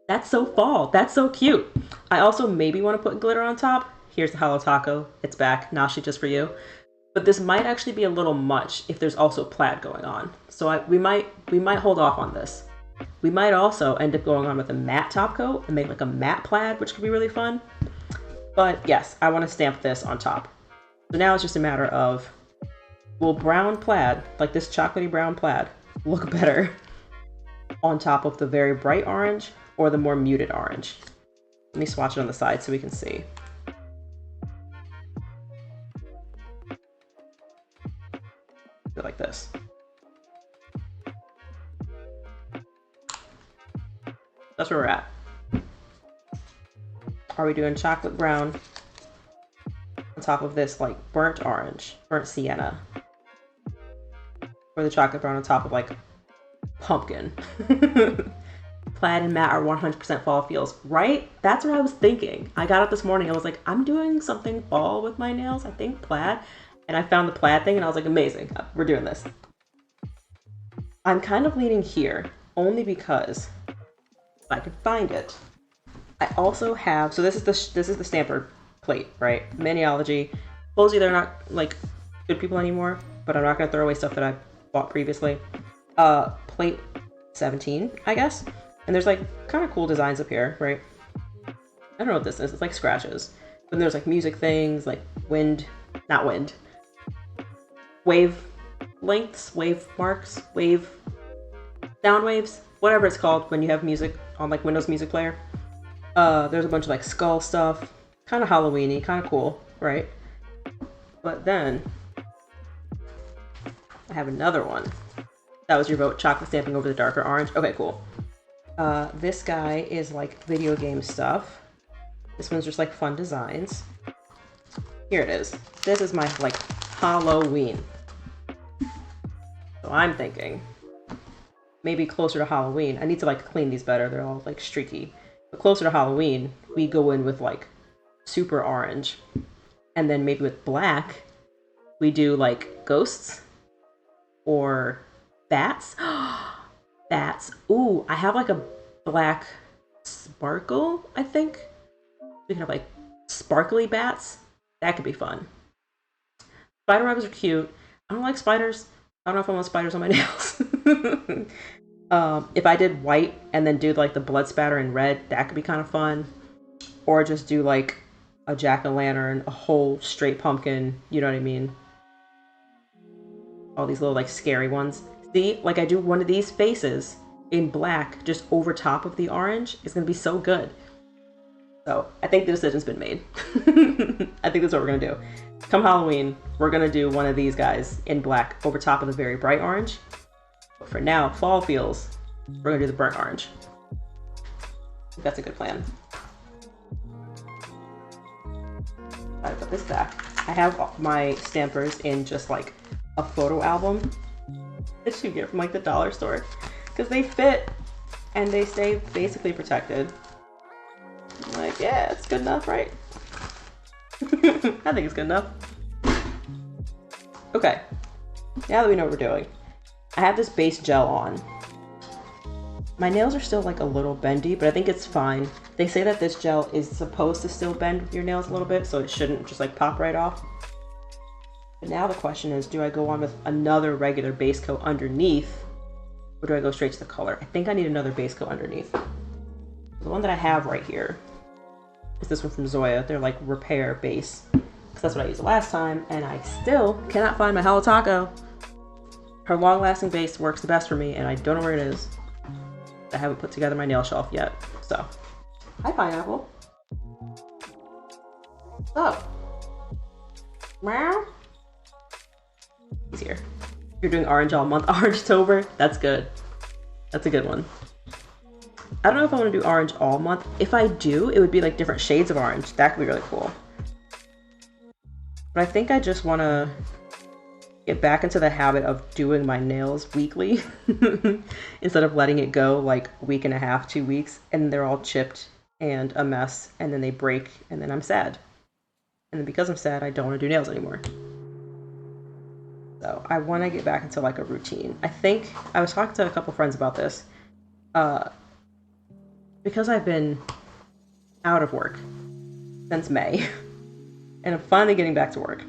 That's so fall. That's so cute. I also maybe want to put glitter on top. Here's the Holo Taco. It's back. Nashi just for you. But this might actually be a little much if there's also plaid going on. So we might hold off on this. We might also end up going on with a matte top coat and make like a matte plaid, which could be really fun. But yes, I want to stamp this on top. So now it's just a matter of, will brown plaid, like this chocolatey brown plaid, look better on top of the very bright orange or the more muted orange? Let me swatch it on the side so we can see. Do it like this. That's where we're at. Are we doing chocolate brown on top of this like burnt orange, burnt sienna? Or the chocolate brown on top of like pumpkin? Plaid and matte are 100% fall feels, right? That's what I was thinking. I got up this morning, I was like, I'm doing something fall with my nails, I think plaid. And I found the plaid thing and I was like, amazing, we're doing this. I'm kind of leaning here only because if I could find it. I also have, so this is the stamper plate, right? Maniology. Supposedly they're not like good people anymore, but I'm not gonna throw away stuff that I bought previously. Plate 17, I guess. And there's like kind of cool designs up here, right? I don't know what this is. It's like scratches. Then there's like music things, like wave lengths, wave marks, sound waves, whatever it's called when you have music on like Windows Music Player. There's a bunch of like skull stuff, kind of Halloween-y, kind of cool, right? But then I have another one. That was your vote, chocolate stamping over the darker orange. Okay, cool. This guy is like video game stuff. This one's just like fun designs. Here it is. This is my like Halloween. So I'm thinking maybe closer to Halloween. I need to like clean these better. They're all like streaky. But closer to Halloween, we go in with like super orange. And then maybe with black, we do like ghosts. or bats. Bats. Ooh, I have like a black sparkle, I think. We can have like sparkly bats. That could be fun. Spider webs are cute. I don't like spiders. I don't know if I want spiders on my nails. If I did white and then do like the blood spatter in red, that could be kind of fun. Or just do like a jack-o'-lantern, a whole straight pumpkin, you know what I mean? All these little like scary ones. See, like I do one of these faces in black just over top of the orange is gonna be so good. So I think the decision's been made. I think that's what we're gonna do. Come Halloween, we're gonna do one of these guys in black over top of the very bright orange. But for now, fall feels, we're gonna do the burnt orange. I think that's a good plan. I put this back. I have my stampers in just like a photo album that you get from like the dollar store because they fit and they stay basically protected. I'm like, yeah, it's good enough, right? I think it's good enough. Okay, now that we know what we're doing, I have this base gel on. My nails are still like a little bendy, but I think it's fine. They say that this gel is supposed to still bend your nails a little bit, so it shouldn't just like pop right off. But now the question is, do I go on with another regular base coat underneath, or do I go straight to the color? I think I need another base coat underneath. The one that I have right here is this one from Zoya. They're like repair base, because that's what I used last time, and I still cannot find my Hello Taco. Her long-lasting base works the best for me, and I don't know where it is. I haven't put together my nail shelf yet, so. Hi, Pineapple. What's up? Meow? He's here. You're doing orange all month. Orange-tober? That's good. That's a good one. I don't know if I want to do orange all month. If I do, it would be like different shades of orange. That could be really cool. But I think I just want to get back into the habit of doing my nails weekly instead of letting it go like a week and a half, 2 weeks, and they're all chipped and a mess, and then they break, and then I'm sad. And then because I'm sad, I don't want to do nails anymore. So I want to get back into like a routine. I think I was talking to a couple friends about this. Because I've been out of work since May, and I'm finally getting back to work.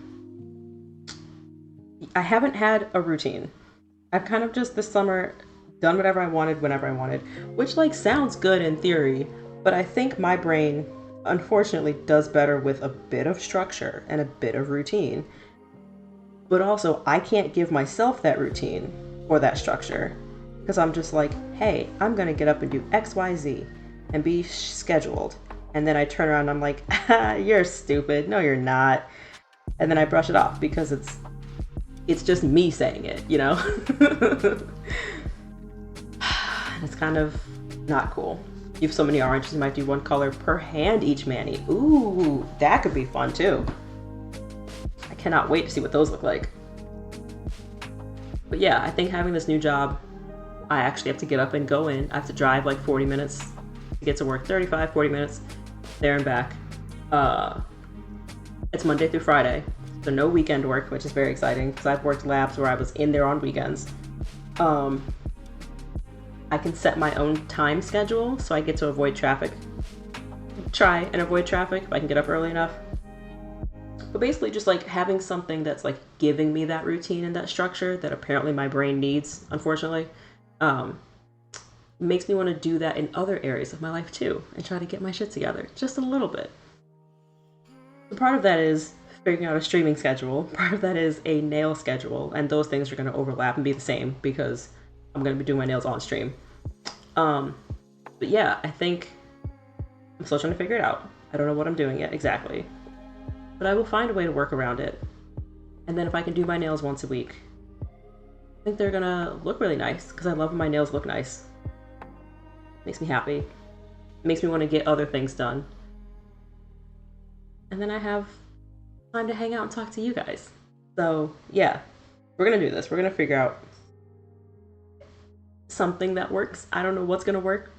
I haven't had a routine. I've kind of just this summer done whatever I wanted whenever I wanted, which like sounds good in theory, but I think my brain unfortunately does better with a bit of structure and a bit of routine. But also I can't give myself that routine or that structure because I'm just like, hey, I'm gonna get up and do X, Y, Z and be scheduled. And then I turn around and I'm like, you're stupid. No, you're not. And then I brush it off because it's just me saying it, you know? It's kind of not cool. You have so many oranges, you might do one color per hand each mani. Ooh, that could be fun too. I cannot wait to see what those look like. But yeah, I think having this new job, I actually have to get up and go in. I have to drive like 40 minutes to get to work, 35, 40 minutes, there and back. It's Monday through Friday. So no weekend work, which is very exciting because I've worked labs where I was in there on weekends. I can set my own time schedule so I get to avoid traffic. Try and avoid traffic if I can get up early enough. But basically just like having something that's like giving me that routine and that structure that apparently my brain needs, unfortunately, makes me want to do that in other areas of my life too and try to get my shit together just a little bit. So part of that is figuring out a streaming schedule. Part of that is a nail schedule, and those things are going to overlap and be the same because I'm going to be doing my nails on stream. But yeah, I think I'm still trying to figure it out. I don't know what I'm doing yet exactly, but I will find a way to work around it. And then if I can do my nails once a week, I think they're going to look really nice because I love when my nails look nice. Makes me happy. Makes me want to get other things done. And then I have time to hang out and talk to you guys. So yeah, we're gonna do this. We're gonna figure out something that works. I don't know what's gonna work.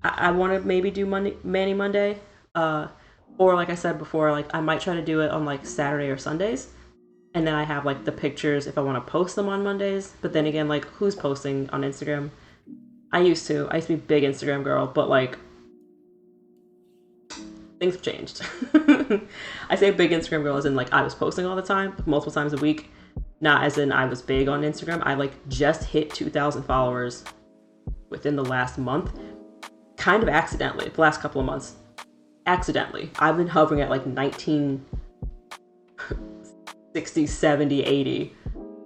I want to maybe do Mani Monday, or like I said before, like I might try to do it on like Saturday or Sundays. And then I have like the pictures if I want to post them on Mondays. But then again, like who's posting on Instagram? I used to be a big Instagram girl, but like things have changed. I say big Instagram girl as in like I was posting all the time, multiple times a week. Not as in I was big on Instagram. I like just hit 2,000 followers within the last month. Kind of accidentally, the last couple of months. Accidentally. I've been hovering at like 1960, 70, 80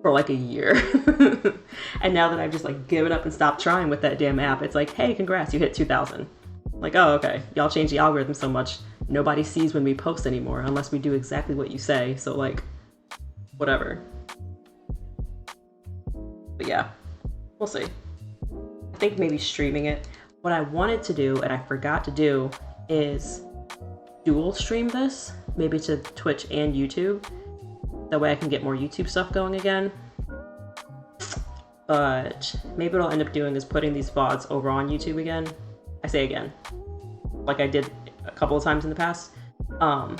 for like a year. And now that I've just like given up and stopped trying with that damn app, it's like, hey, congrats, you hit 2,000. Like, oh, okay. Y'all changed the algorithm so much, nobody sees when we post anymore unless we do exactly what you say. So like, whatever. But yeah, we'll see. I think maybe streaming it. What I wanted to do, and I forgot to do, is dual stream this, maybe to Twitch and YouTube. That way I can get more YouTube stuff going again. But maybe what I'll end up doing is putting these VODs over on YouTube again. I say again, like I did a couple of times in the past. I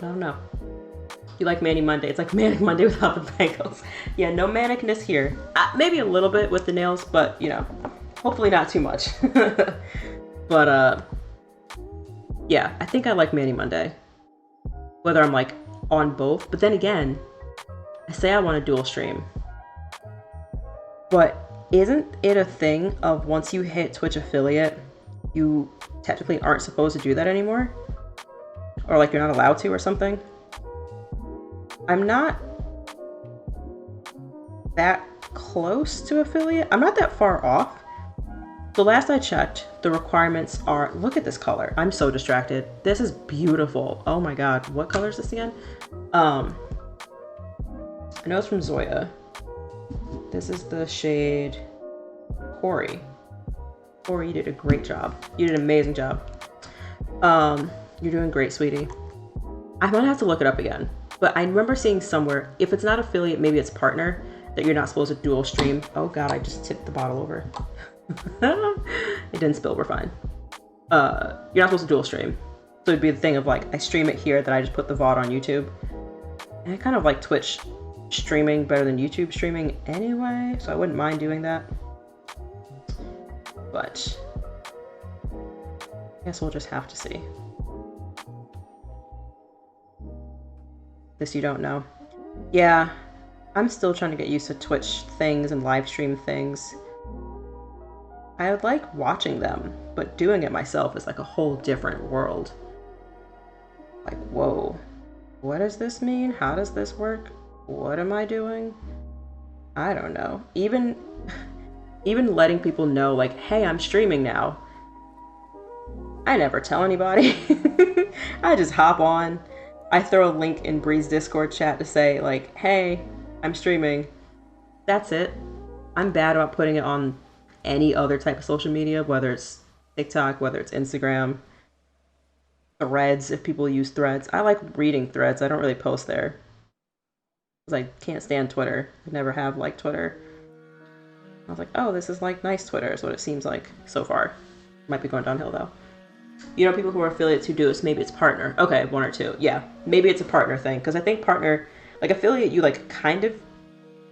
don't know. You like Mani Monday? It's like Manic Monday without the bangles. Yeah, no manicness here. Maybe a little bit with the nails, but you know, hopefully not too much. But yeah, I think I like Mani Monday. Whether I'm like on both, but then again, I say I want to dual stream. But isn't it a thing of once you hit Twitch affiliate, you technically aren't supposed to do that anymore? Or like you're not allowed to or something? I'm not that close to affiliate. I'm not that far off. The last I checked, the requirements are, look at this color. I'm so distracted. This is beautiful. Oh my God. What color is this again? I know it's from Zoya. This is the shade Corey. Corey, you did a great job. You did an amazing job. You're doing great, sweetie. I'm gonna have to look it up again. But I remember seeing somewhere, if it's not affiliate, maybe it's partner, that you're not supposed to dual stream. Oh God, I just tipped the bottle over. It didn't spill, we're fine. You're not supposed to dual stream. So it'd be the thing of like, I stream it here, then I just put the VOD on YouTube. And I kind of like Twitch streaming better than YouTube streaming anyway, so I wouldn't mind doing that. But I guess we'll just have to see. This you don't know. Yeah, I'm still trying to get used to Twitch things and live stream things. I would like watching them, but doing it myself is like a whole different world. Like, whoa, what does this mean? How does this work? What am I doing? I don't know. Even letting people know like, hey, I'm streaming now. I never tell anybody. I just hop on. I throw a link in Bree's Discord chat to say like, hey, I'm streaming. That's it. I'm bad about putting it on any other type of social media, whether it's TikTok, whether it's Instagram, Threads, if people use Threads. I like reading Threads. I don't really post there. Because I can't stand Twitter. I never have liked Twitter. I was like, oh, this is like nice Twitter is what it seems like so far. Might be going downhill though. You know, people who are affiliates who do this, maybe it's partner. Okay, one or two. Yeah, maybe it's a partner thing. Because I think partner, like affiliate, you like kind of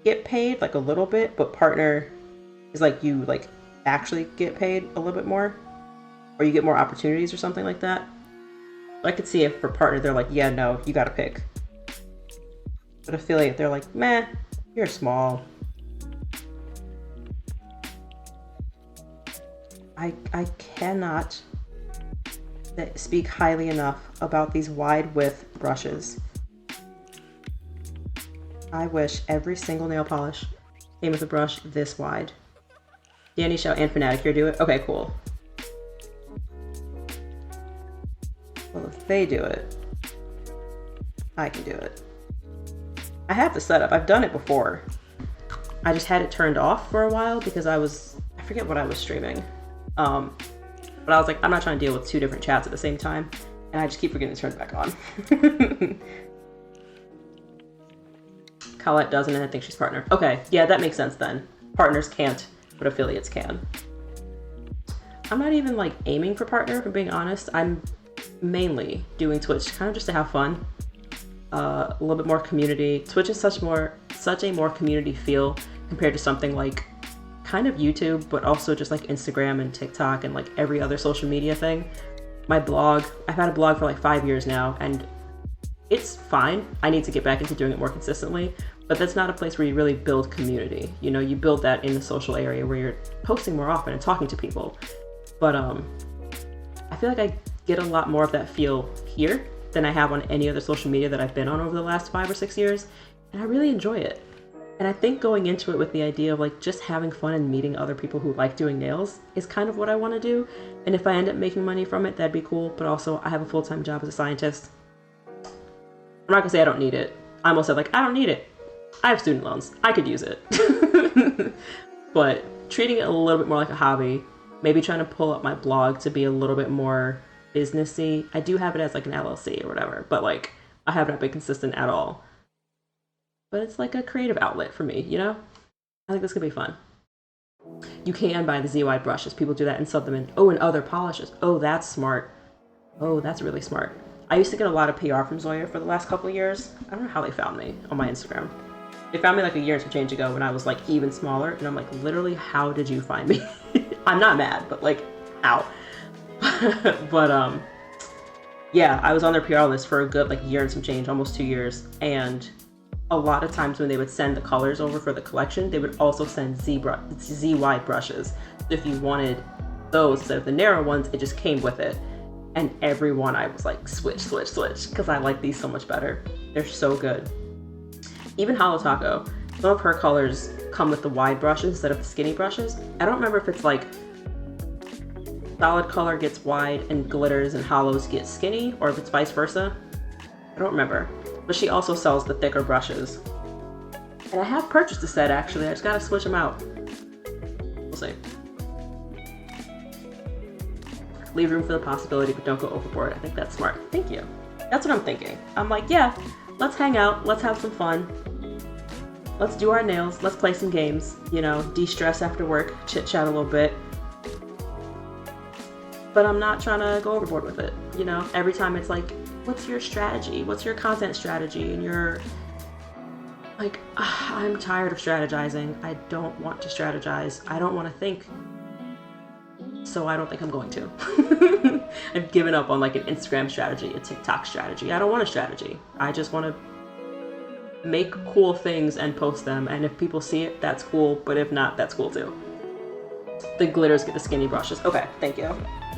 get paid like a little bit, but partner is like you like actually get paid a little bit more. Or you get more opportunities or something like that. I could see if for partner, they're like, yeah, no, you gotta pick. But affiliate, they're like, meh, you're small. I cannot speak highly enough about these wide width brushes. I wish every single nail polish came with a brush this wide. Danny Show and Fanatic here do it? Okay, cool. Well, if they do it, I can do it. I have the setup. I've done it before. I just had it turned off for a while because I forget what I was streaming. But I was like, I'm not trying to deal with two different chats at the same time. And I just keep forgetting to turn it back on. Colette doesn't, and I think she's partner. Okay, yeah, that makes sense then. Partners can't, but affiliates can. I'm not even like aiming for partner, if I'm being honest. I'm mainly doing Twitch kind of just to have fun. A little bit more community. Twitch is such a more community feel compared to something like kind of YouTube, but also just like Instagram and TikTok and like every other social media thing. My blog, I've had a blog for like 5 years now, and it's fine. I need to get back into doing it more consistently, but that's not a place where you really build community. You know, you build that in the social area where you're posting more often and talking to people. But I feel like I get a lot more of that feel here than I have on any other social media that I've been on over the last 5 or 6 years, and I really enjoy it. And I think going into it with the idea of like just having fun and meeting other people who like doing nails is kind of what I want to do. And if I end up making money from it, that'd be cool. But also I have a full-time job as a scientist. I'm not gonna say I don't need it. I almost said like, I don't need it. I have student loans. I could use it. But treating it a little bit more like a hobby, maybe trying to pull up my blog to be a little bit more businessy. I do have it as like an LLC or whatever, but like I haven't been consistent at all. But it's like a creative outlet for me, you know? I think this could be fun. You can buy the ZY brushes. People do that and sub them in. Oh, and other polishes. Oh, that's smart. Oh, that's really smart. I used to get a lot of PR from Zoya for the last couple of years. I don't know how they found me on my Instagram. They found me like a year and some change ago when I was like even smaller. And I'm like, literally, how did you find me? I'm not mad, but like, how? But yeah, I was on their PR list for a good like year and some change, almost 2 years. And a lot of times when they would send the colors over for the collection, they would also send ZY brushes. So if you wanted those instead of the narrow ones, it just came with it. And every one I was like, switch, because I like these so much better. They're so good. Even Hollow Taco, some of her colors come with the wide brushes instead of the skinny brushes. I don't remember if it's like solid color gets wide and glitters and hollows get skinny, or if it's vice versa. I don't remember. But she also sells the thicker brushes. And I have purchased a set actually, I just gotta switch them out. We'll see. Leave room for the possibility, but don't go overboard. I think that's smart. Thank you. That's what I'm thinking. I'm like, yeah, let's hang out, let's have some fun. Let's do our nails, let's play some games, you know, de-stress after work, chit-chat a little bit. But I'm not trying to go overboard with it, you know? Every time it's like, what's your strategy? What's your content strategy? And you're like, I'm tired of strategizing. I don't want to strategize. I don't want to think. So I don't think I'm going to. I've given up on like an Instagram strategy, a TikTok strategy. I don't want a strategy. I just want to make cool things and post them. And if people see it, that's cool. But if not, that's cool too. The glitters get the skinny brushes. Okay, thank you.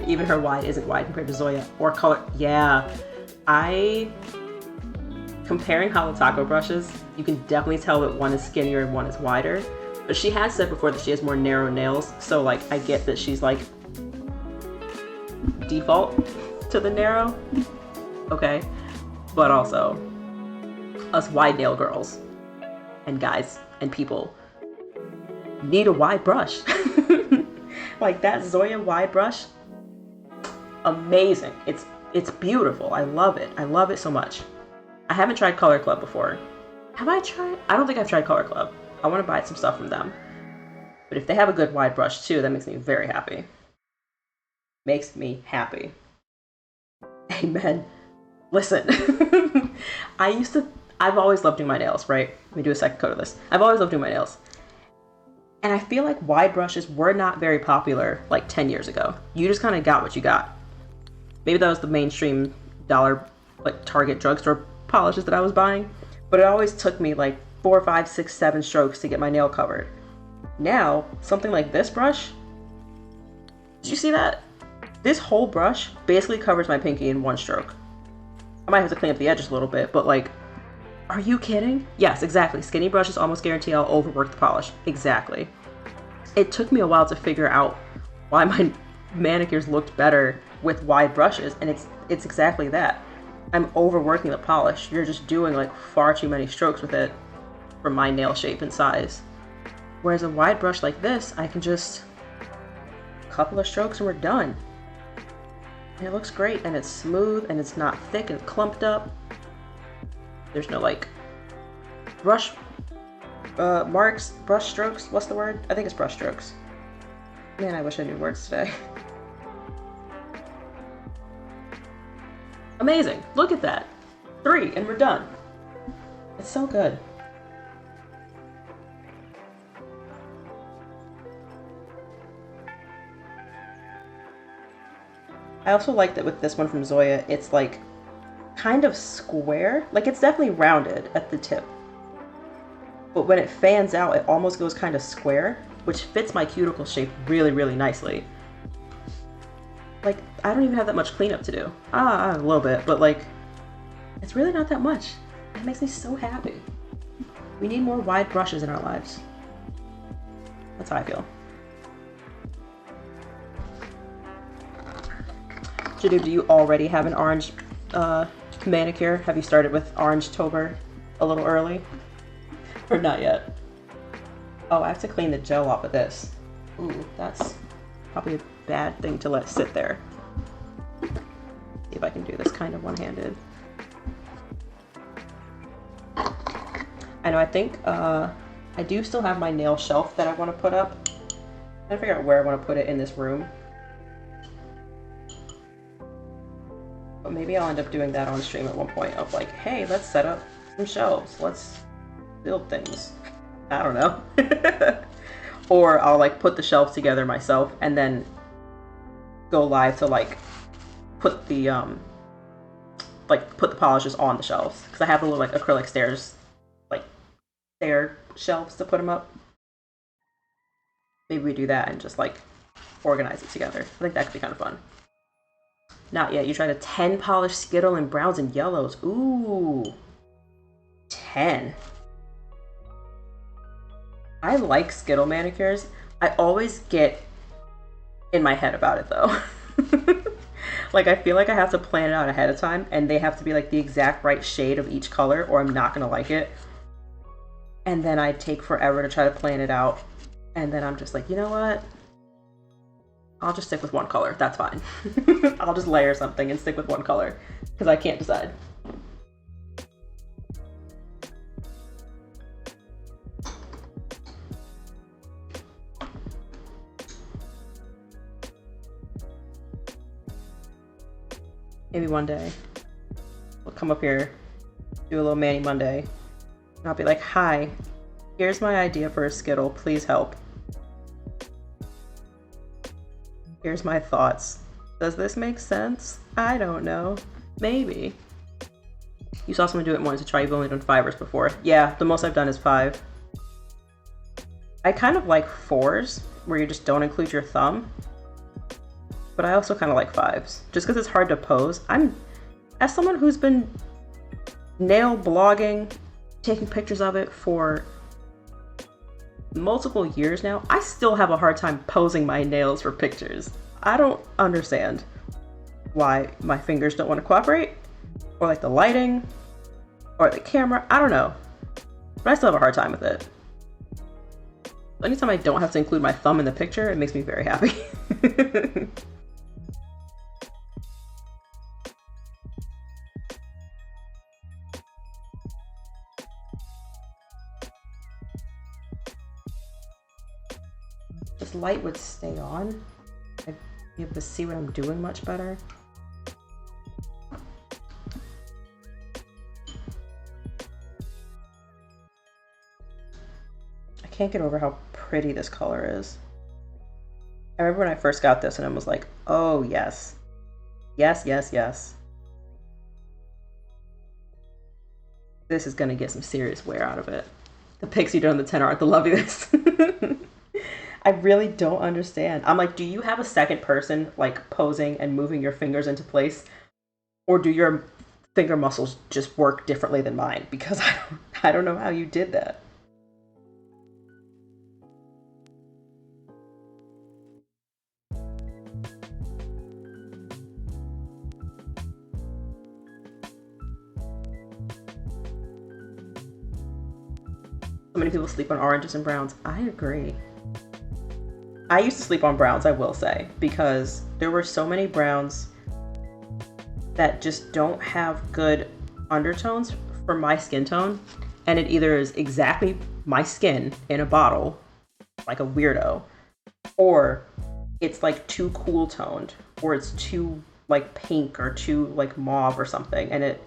Even her wide isn't wide compared to Zoya or color. Yeah. Comparing Hollow Taco brushes, you can definitely tell that one is skinnier and one is wider. But she has said before that she has more narrow nails, so like I get that she's like default to the narrow. Okay. But also, us wide nail girls and guys and people need a wide brush. Like that Zoya wide brush, amazing. It's beautiful. I love it. I love it so much. I haven't tried Color Club before. Have I tried? I don't think I've tried Color Club. I want to buy some stuff from them. But if they have a good wide brush too, that makes me very happy. Makes me happy. Amen. Listen. I've always loved doing my nails, right? Let me do a second coat of this. I've always loved doing my nails. And I feel like wide brushes were not very popular like 10 years ago. You just kind of got what you got. Maybe that was the mainstream dollar, like Target drugstore polishes that I was buying. But it always took me like 4, 5, 6, 7 strokes to get my nail covered. Now, something like this brush, did you see that? This whole brush basically covers my pinky in 1 stroke. I might have to clean up the edges a little bit, but like, are you kidding? Yes, exactly. Skinny brushes almost guarantee I'll overwork the polish. Exactly. It took me a while to figure out why my manicures looked better with wide brushes, and it's exactly that. I'm overworking the polish. You're just doing like far too many strokes with it for my nail shape and size. Whereas a wide brush like this, I can just a couple of strokes and we're done. And it looks great, and it's smooth, and it's not thick and clumped up. There's no like brush marks, brush strokes. What's the word? I think it's brush strokes. Man, I wish I knew words today. Amazing. Look at that. 3 and we're done. It's so good. I also like that with this one from Zoya, it's like kind of square. Like it's definitely rounded at the tip. But when it fans out, it almost goes kind of square, which fits my cuticle shape really, really nicely. Like, I don't even have that much cleanup to do. A little bit, but like, it's really not that much. It makes me so happy. We need more wide brushes in our lives. That's how I feel. Jadu, do you already have an orange manicure? Have you started with orange Tober a little early? Or not yet? Oh, I have to clean the gel off of this. Ooh, that's probably a bad thing to let sit there. See if I can do this kind of one-handed. I know, I think I do still have my nail shelf that I want to put up. I'm trying to figure out where I want to put it in this room. But maybe I'll end up doing that on stream at one point of like, hey, let's set up some shelves. Let's build things. I don't know. Or I'll like put the shelves together myself and then go live to like put the polishes on the shelves. Because I have the little like acrylic stairs, like stair shelves to put them up. Maybe we do that and just like organize it together. I think that could be kind of fun. Not yet. You tried a 10 polish Skittle in browns and yellows. Ooh. 10. I like Skittle manicures. I always get in my head about it though. Like I feel like I have to plan it out ahead of time and they have to be like the exact right shade of each color or I'm not gonna like it. And then I take forever to try to plan it out. And then I'm just like, you know what? I'll just stick with one color. That's fine. I'll just layer something and stick with one color because I can't decide. Maybe one day we'll come up here, do a little Manny Monday, and I'll be like, hi, here's my idea for a Skittle. Please help. Here's my thoughts. Does this make sense? I don't know. Maybe. You saw someone do it once to try. You've only done 5ers before. Yeah, the most I've done is 5. I kind of like 4s, where you just don't include your thumb. But I also kind of like 5s, just because it's hard to pose. As someone who's been nail blogging, taking pictures of it for multiple years now, I still have a hard time posing my nails for pictures. I don't understand why my fingers don't want to cooperate, or like the lighting, or the camera. I don't know, but I still have a hard time with it. Anytime I don't have to include my thumb in the picture, it makes me very happy. This light would stay on. I'd be able to see what I'm doing much better. I can't get over how pretty this color is. I remember when I first got this and I was like, oh yes. Yes, yes, yes. This is gonna get some serious wear out of it. The pics you did on the 10 aren't the loveliest. I really don't understand. I'm like, do you have a second person like posing and moving your fingers into place? Or do your finger muscles just work differently than mine? Because I don't know how you did that. So many people sleep on oranges and browns. I agree. I used to sleep on browns, I will say, because there were so many browns that just don't have good undertones for my skin tone. And it either is exactly my skin in a bottle, like a weirdo, or it's like too cool toned, or it's too like pink or too like mauve or something, and it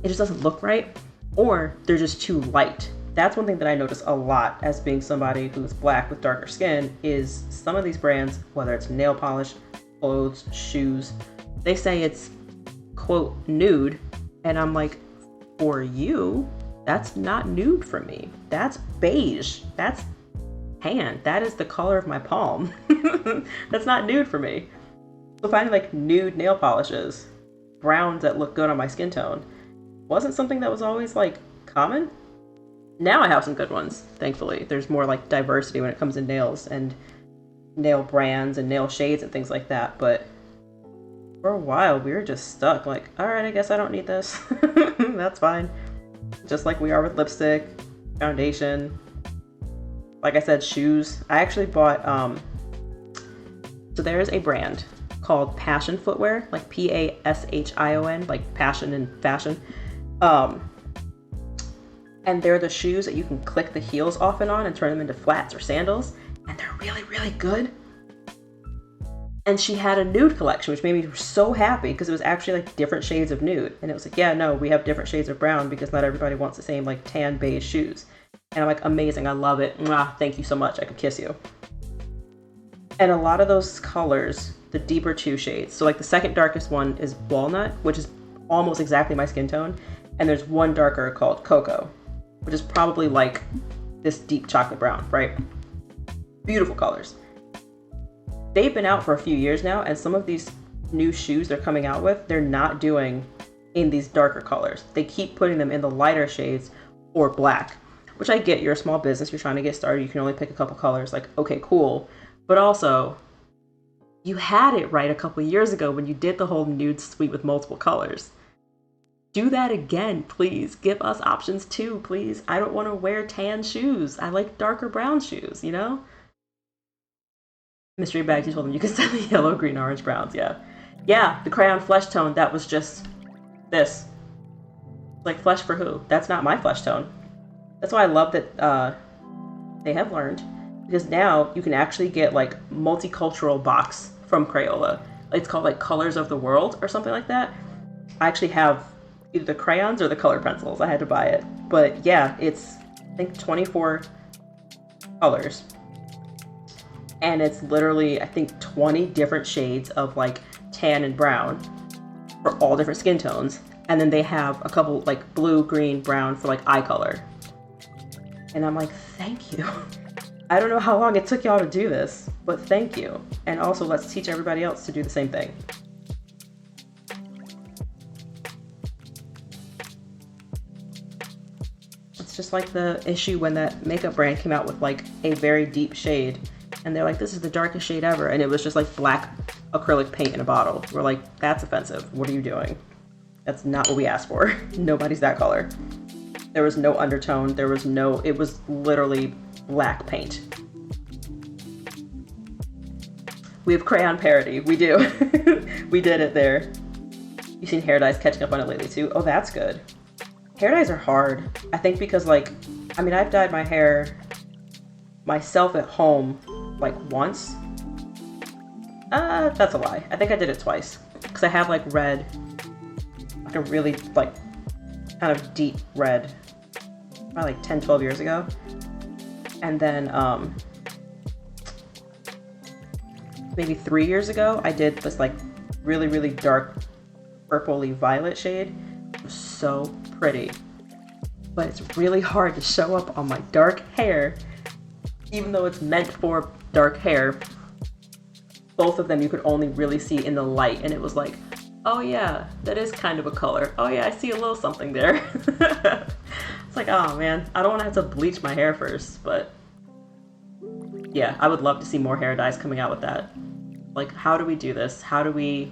just doesn't look right, or they're just too light. That's one thing that I notice a lot as being somebody who's black with darker skin, is some of these brands, whether it's nail polish, clothes, shoes, they say it's quote nude, and I'm like, for you, that's not nude for me. That's beige. That's tan. That is the color of my palm. That's not nude for me. So finding like nude nail polishes, browns that look good on my skin tone, wasn't something that was always like common. Now I have some good ones, thankfully. There's more like diversity when it comes to nails and nail brands and nail shades and things like that. But for a while we were just stuck like, all right, I guess I don't need this. That's fine. Just like we are with lipstick, foundation, like I said, shoes. I actually bought so there's a brand called Passion Footwear, like Pashion, like passion and fashion. And they're the shoes that you can click the heels off and on and turn them into flats or sandals, and they're really, really good. And she had a nude collection, which made me so happy because it was actually like different shades of nude. And it was like, yeah, no, we have different shades of brown because not everybody wants the same like tan beige shoes. And I'm like, amazing, I love it. Mwah, thank you so much, I could kiss you. And a lot of those colors, the deeper two shades, so like the second darkest one is walnut, which is almost exactly my skin tone. And there's one darker called cocoa, which is probably like this deep chocolate brown, right? Beautiful colors. They've been out for a few years now, and some of these new shoes they're coming out with, they're not doing in these darker colors. They keep putting them in the lighter shades or black, which I get. You're a small business, you're trying to get started, you can only pick a couple colors, like, okay, cool. But also, you had it right a couple years ago when you did the whole nude suite with multiple colors. Do that again, please. Give us options too, please. I don't want to wear tan shoes. I like darker brown shoes, you know? Mystery bags, you told them you can send the yellow, green, orange, browns, yeah. Yeah, the crayon flesh tone, that was just this. Like, flesh for who? That's not my flesh tone. That's why I love that they have learned, because now you can actually get like multicultural box from Crayola. It's called like Colors of the World or something like that. I actually have either the crayons or the color pencils. I had to buy it. But yeah, it's, I think, 24 colors. And it's literally, I think, 20 different shades of like tan and brown for all different skin tones. And then they have a couple like blue, green, brown for like eye color. And I'm like, thank you. I don't know how long it took y'all to do this, but thank you. And also, let's teach everybody else to do the same thing. It's just like the issue when that makeup brand came out with like a very deep shade, and they're like, this is the darkest shade ever, and it was just like black acrylic paint in a bottle. We're like, that's offensive. What are you doing? That's not what we asked for. Nobody's that color. There was no undertone. There was no, it was literally black paint. We have crayon parody. We do. We did it there. You've seen hair dyes catching up on it lately too. Oh, that's good. Hair dyes are hard. I think because like, I mean, I've dyed my hair myself at home like once. That's a lie. I think I did it twice. Because I have like red, like a really like kind of deep red, probably like 10, 12 years ago. And then maybe 3 years ago, I did this like really, really dark purpley violet shade. It was so pretty. But it's really hard to show up on my dark hair, even though it's meant for dark hair. Both of them you could only really see in the light, and it was like, oh yeah, that is kind of a color. Oh yeah, I see a little something there. It's like, oh man, I don't want to have to bleach my hair first, but yeah, I would love to see more hair dyes coming out with that. Like, how do we do this? How do we...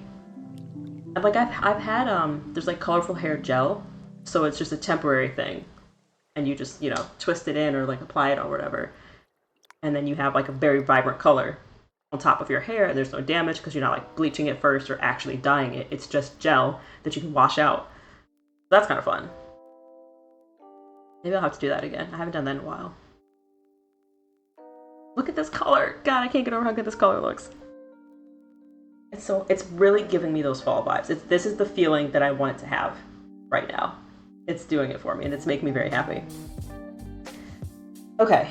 Like, I've had, there's like colorful hair gel, so it's just a temporary thing. And you just, you know, twist it in or like apply it or whatever. And then you have like a very vibrant color on top of your hair, and there's no damage because you're not like bleaching it first or actually dyeing it. It's just gel that you can wash out. That's kind of fun. Maybe I'll have to do that again. I haven't done that in a while. Look at this color. God, I can't get over how good this color looks. It's really giving me those fall vibes. This is the feeling that I want it to have right now. It's doing it for me, and it's making me very happy. Okay,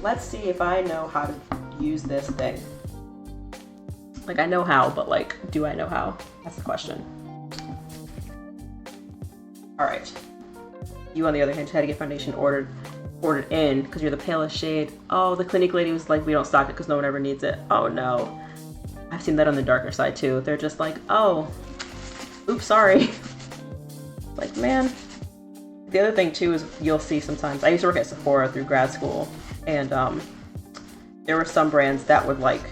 let's see if I know how to use this thing. Like, I know how, but like, do I know how? That's the question. All right. You, on the other hand, had to get foundation ordered in because you're the palest shade. Oh, the Clinique lady was like, we don't stock it because no one ever needs it. Oh no. I've seen that on the darker side too. They're just like, oh, oops, sorry. Like, man. The other thing too is you'll see sometimes, I used to work at Sephora through grad school, and there were some brands that would like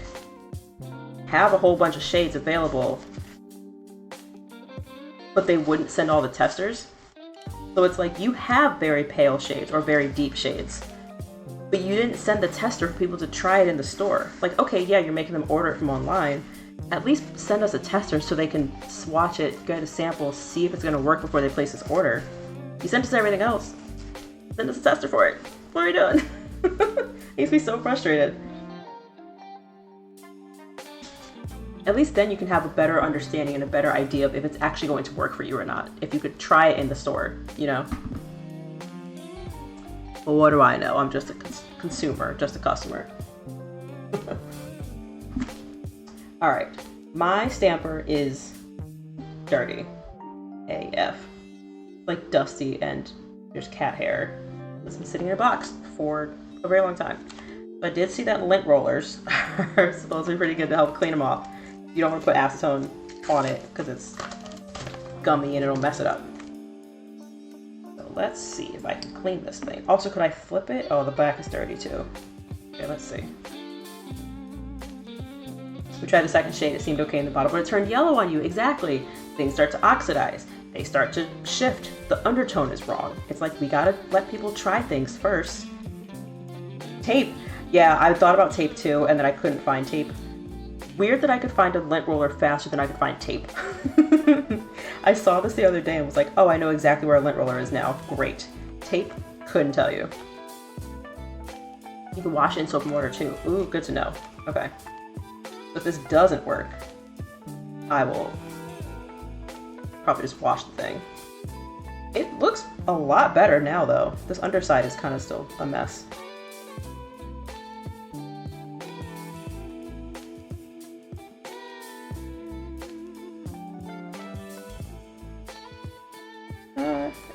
have a whole bunch of shades available, but they wouldn't send all the testers. So it's like, you have very pale shades or very deep shades, but you didn't send the tester for people to try it in the store. Like, okay, yeah, you're making them order it from online. At least send us a tester so they can swatch it, get a sample, see if it's gonna work before they place this order. You sent us everything else. Send us a tester for it. What are you doing? It makes me so frustrated. At least then you can have a better understanding and a better idea of if it's actually going to work for you or not. If you could try it in the store, you know? But what do I know? I'm just a consumer, just a customer. All right, my stamper is dirty AF. Like dusty, and there's cat hair that's been sitting in a box for a very long time. But I did see that lint rollers are supposedly pretty good to help clean them off. You don't want to put acetone on it because it's gummy and it'll mess it up. So let's see if I can clean this thing. Also, could I flip it? Oh, the back is dirty too. Okay, let's see. We tried the second shade, it seemed okay in the bottle, but it turned yellow on you. Exactly. Things start to oxidize. They start to shift. The undertone is wrong. It's like, we gotta let people try things first. Tape. Yeah, I thought about tape too, and then I couldn't find tape. Weird that I could find a lint roller faster than I could find tape. I saw this the other day and was like, oh, I know exactly where a lint roller is now. Great. Tape, couldn't tell you. You can wash it in soap and water too. Ooh, good to know. Okay. If this doesn't work, I will probably just wash the thing. It looks a lot better now though. This underside is kind of still a mess.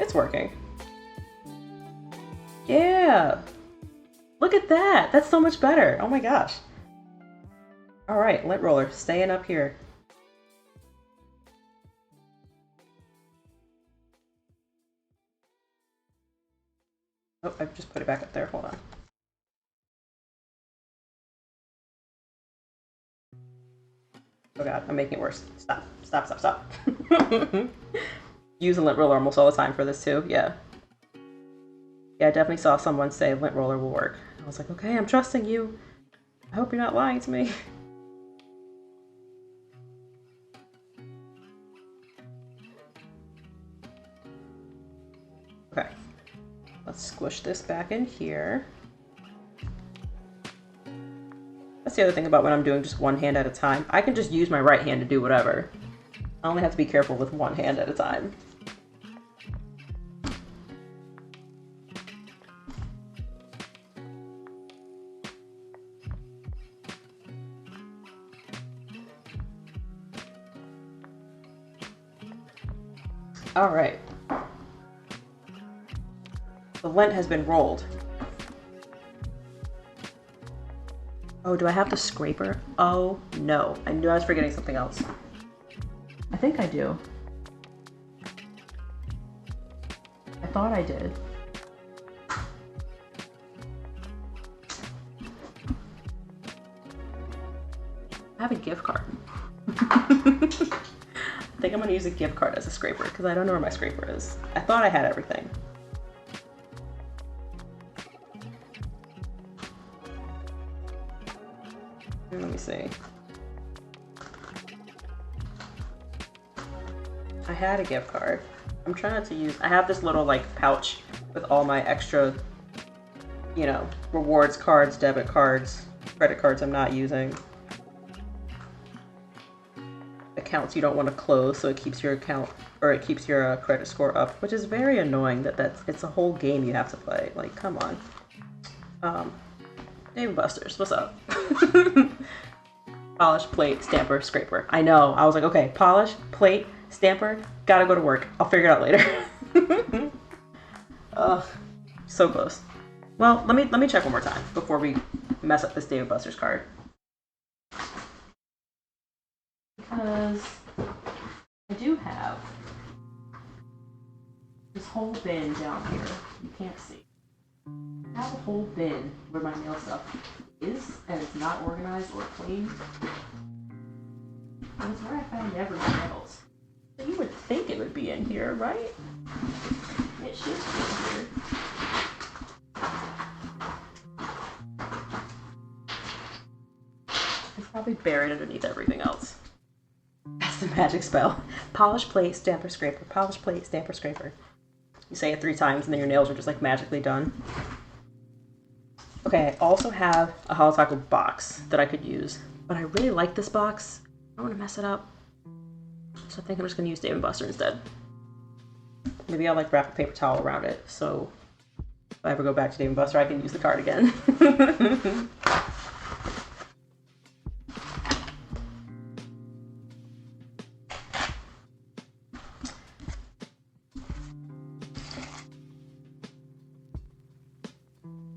It's working. Yeah. Look at that. That's so much better. Oh my gosh. All right, lint roller, staying up here. Oh, I've just put it back up there. Hold on. Oh god, I'm making it worse. Stop, stop, stop, stop. Use a lint roller almost all the time for this too, yeah. Yeah, I definitely saw someone say lint roller will work. I was like, okay, I'm trusting you. I hope you're not lying to me. Okay, let's squish this back in here. That's the other thing about when I'm doing just one hand at a time. I can just use my right hand to do whatever. I only have to be careful with one hand at a time. All right. The lint has been rolled. Oh, do I have the scraper? Oh no, I knew I was forgetting something else. I think I do. I thought I did. I have a gift card. I think I'm gonna use a gift card as a scraper because I don't know where my scraper is. I thought I had everything. Let me see. I had a gift card. I'm trying not to use, I have this little like pouch with all my extra, you know, rewards cards, debit cards, credit cards I'm not using. accounts you don't want to close, so it keeps your account, or it keeps your credit score up, which is very annoying. It's a whole game you have to play. Like, come on. Dave & Buster's, what's up? Polish, plate, stamper, scraper. I know. I was like, okay, polish, plate, stamper. Gotta go to work. I'll figure it out later. Ugh, so close. Well, let me check one more time before we mess up this Dave & Buster's card. Because I do have this whole bin down here. You can't see. I have a whole bin where my nail stuff is, and it's not organized or clean. And it's where I found every nails. So you would think it would be in here, right? It should be in here. It's probably buried underneath everything else. That's the magic spell. Polish, plate, stamper, scraper. Polish, plate, stamper, scraper. You say it 3 times and then your nails are just like magically done. Okay, I also have a Hollow Taco box that I could use, but I really like this box. I don't want to mess it up. So I think I'm just going to use Dave & Buster instead. Maybe I'll like wrap a paper towel around it, so if I ever go back to Dave & Buster, I can use the card again.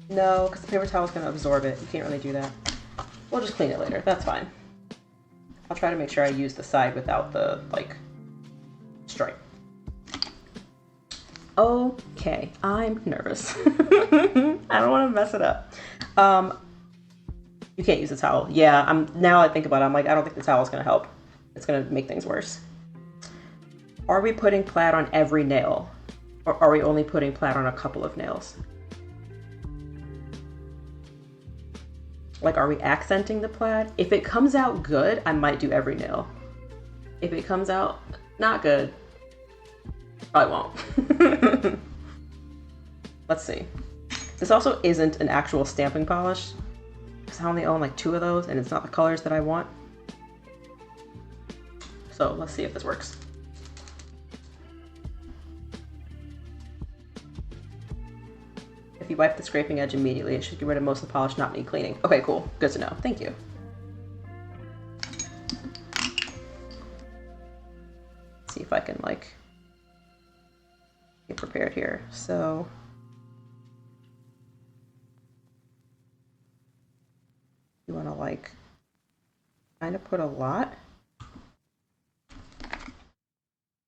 No, because the paper towel is going to absorb it. You can't really do that. We'll just clean it later. That's fine. I'll try to make sure I use the side without the, like, stripe. Okay, I'm nervous. I don't want to mess it up. You can't use the towel. Yeah, now I think about it, I'm like, I don't think the towel is going to help. It's going to make things worse. Are we putting plaid on every nail? Or are we only putting plaid on a couple of nails? Like, are we accenting the plaid? If it comes out good, I might do every nail. If it comes out not good, I won't. Let's see. This also isn't an actual stamping polish, because I only own like 2 of those, and it's not the colors that I want. So let's see if this works. If you wipe the scraping edge immediately, it should get rid of most of the polish, not need cleaning. Okay, cool. Good to know. Thank you. Let's see if I can, like, get prepared here. So, you want to, like, kind of put a lot.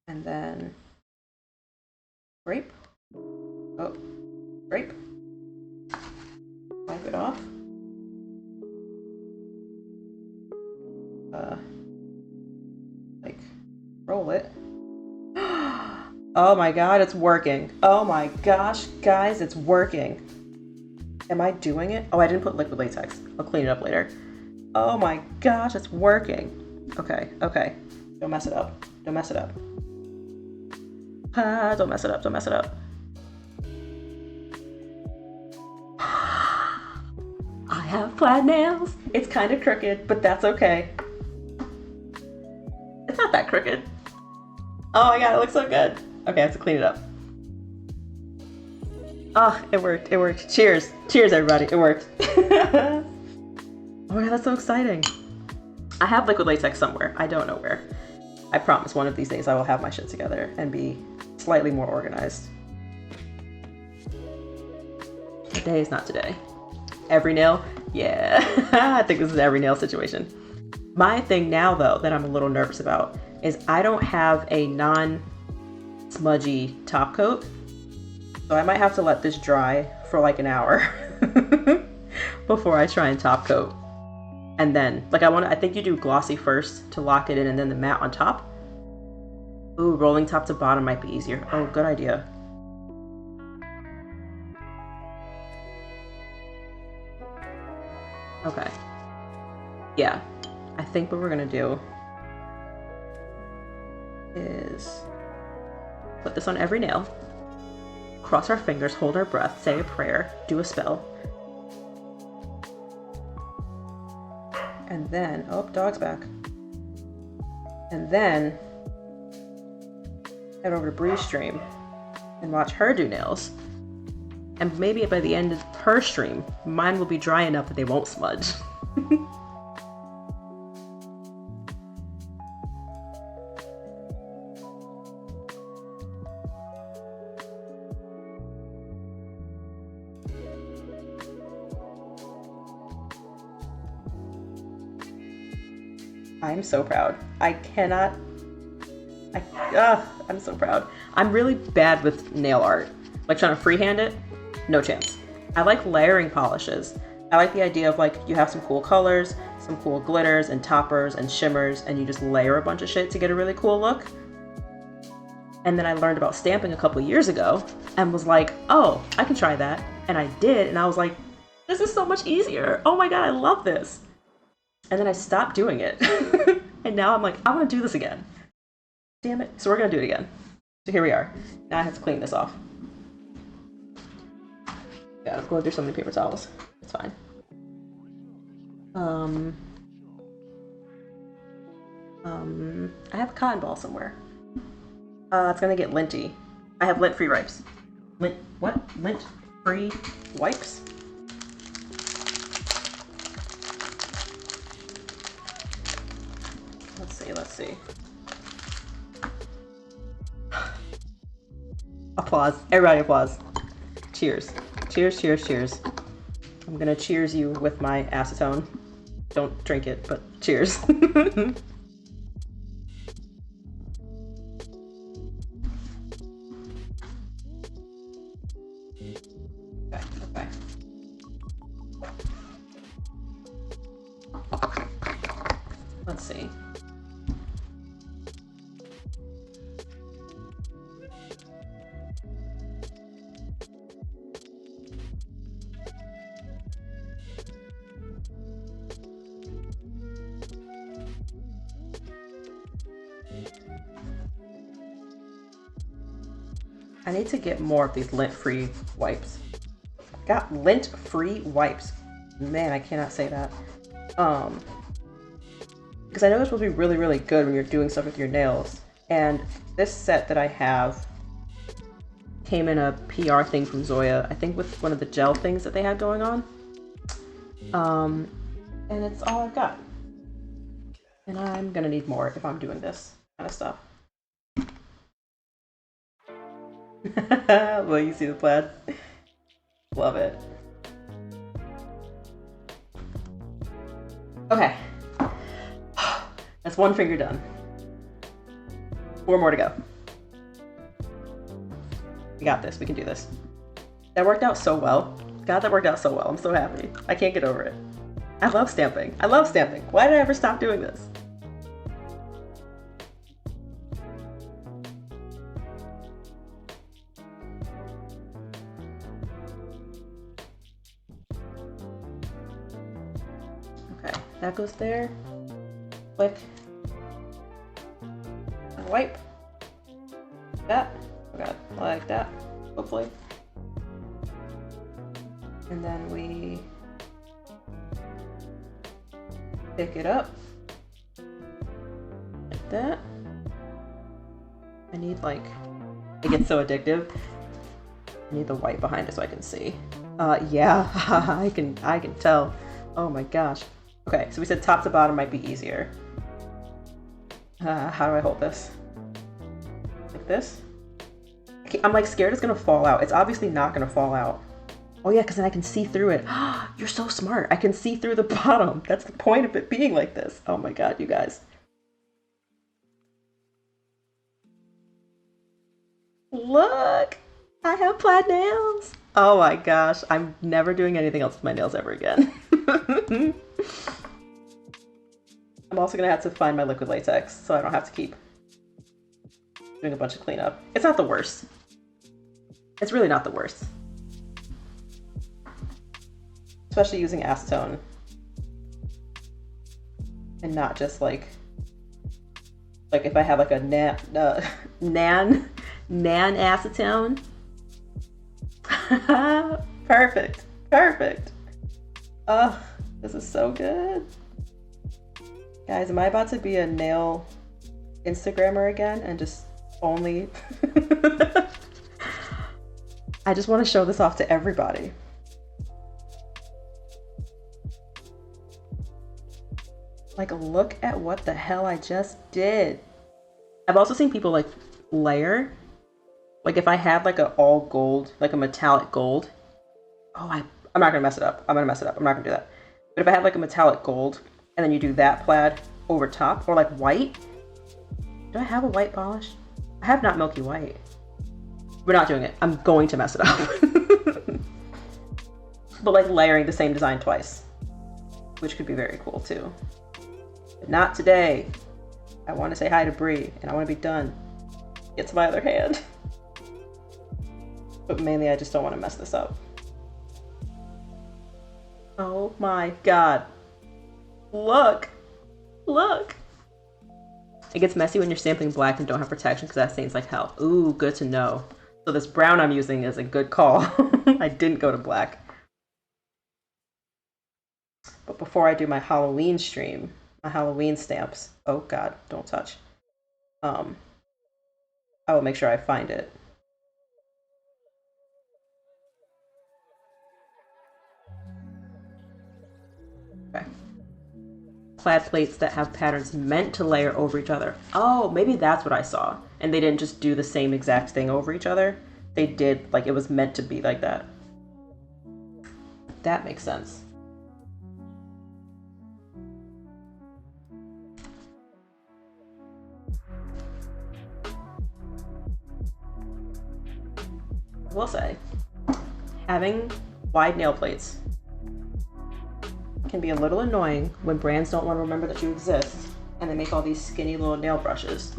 And then scrape. Oh, scrape. Wipe it off. Like, roll it. Oh my god, it's working. Oh my gosh, guys, it's working. Am I doing it? Oh, I didn't put liquid latex. I'll clean it up later. Oh my gosh, it's working. Okay, okay. Don't mess it up. Don't mess it up. Ah, don't mess it up. Don't mess it up. I have plaid nails. It's kind of crooked, but that's okay. It's not that crooked. Oh my god, it looks so good. Okay, I have to clean it up. Oh, it worked. It worked. Cheers. Cheers, everybody. It worked. Oh my god, that's so exciting. I have liquid latex somewhere. I don't know where. I promise one of these days I will have my shit together and be slightly more organized. Today is not today. Every nail? Yeah. I think this is an every nail situation. My thing now, though, that I'm a little nervous about is I don't have a non-smudgy top coat. So I might have to let this dry for like an hour before I try and top coat. And then, like, I think you do glossy first to lock it in and then the matte on top. Ooh, rolling top to bottom might be easier. Oh, good idea. Okay. Yeah. I think what we're gonna do is put this on every nail, cross our fingers, hold our breath, say a prayer, do a spell. And then, oh, dog's back. and then head over to Bree's stream and watch her do nails. And maybe by the end of her stream, mine will be dry enough that they won't smudge. I'm so proud. I'm so proud. I'm really bad with nail art. Like trying to freehand it, no chance. I like layering polishes. I like the idea of like you have some cool colors, some cool glitters and toppers and shimmers, and you just layer a bunch of shit to get a really cool look. And then I learned about stamping a couple years ago and was like, oh, I can try that. And I did, and I was like, this is so much easier. Oh my God, I love this. And then I stopped doing it. And now I'm like, I want to do this again. Damn it. So we're going to do it again. So here we are. Now I have to clean this off. Yeah, I'm going through so many paper towels. It's fine. I have a cotton ball somewhere. It's going to get linty. I have lint-free wipes. Lint-free wipes? Let's see. Applause. Everybody applause. Cheers. Cheers, cheers, cheers. I'm gonna cheers you with my acetone. Don't drink it, but cheers. Okay. Let's see. I need to get more of these lint-free wipes. Got lint-free wipes. Man, I cannot say that. Because I know they're supposed to be really, really good when you're doing stuff with your nails. And this set that I have came in a PR thing from Zoya, I think with one of the gel things that they had going on. And it's all I've got. And I'm gonna need more if I'm doing this kind of stuff. Well, you see the plaid? Love it. Okay. That's one finger done. 4 more to go. We got this. We can do this. That worked out so well. God, that worked out so well. I'm so happy. I can't get over it. I love stamping. I love stamping. Why did I ever stop doing this? Okay, that goes there. Click. And wipe. That. Okay, like that. Hopefully. And then we pick it up like that. I need like, it gets so addictive. I need the white behind it so I can see. Yeah, I can tell. Oh my gosh. Okay, so we said top to bottom might be easier. How do I hold this? Like this? I'm like scared it's gonna fall out. It's obviously not gonna fall out. Oh yeah, because then I can see through it. You're so smart. I can see through the bottom. That's the point of it being like this. Oh my god, you guys. Look! I have plaid nails! Oh my gosh, I'm never doing anything else with my nails ever again. I'm also gonna have to find my liquid latex so I don't have to keep doing a bunch of cleanup. It's not the worst. It's really not the worst. Especially using acetone and not just like if I have like a nan acetone. Perfect, perfect. Oh, this is so good. Guys, am I about to be a nail Instagrammer again and just only I just want to show this off to everybody. Like, look at what the hell I just did. I've also seen people like layer. Like if I had like a all gold, like a metallic gold. Oh, I'm not gonna mess it up. I'm not gonna do that. But if I had like a metallic gold and then you do that plaid over top, or like white. Do I have a white polish? I have not milky white. We're not doing it. I'm going to mess it up. But like layering the same design twice, which could be very cool too. But not today. I want to say hi to Bree and I want to be done. Get to my other hand. But mainly I just don't want to mess this up. Oh my god. Look. Look. It gets messy when you're sampling black and don't have protection because that stains like hell. Ooh, good to know. So this brown I'm using is a good call. I didn't go to black. But before I do my Halloween stream, my Halloween stamps, oh god, don't touch. I will make sure I find it. Okay. Plaid plates that have patterns meant to layer over each other. Oh, maybe that's what I saw. And they didn't just do the same exact thing over each other. They did, like, it was meant to be like that. That makes sense. I will say, having wide nail plates can be a little annoying when brands don't want to remember that you exist and they make all these skinny little nail brushes.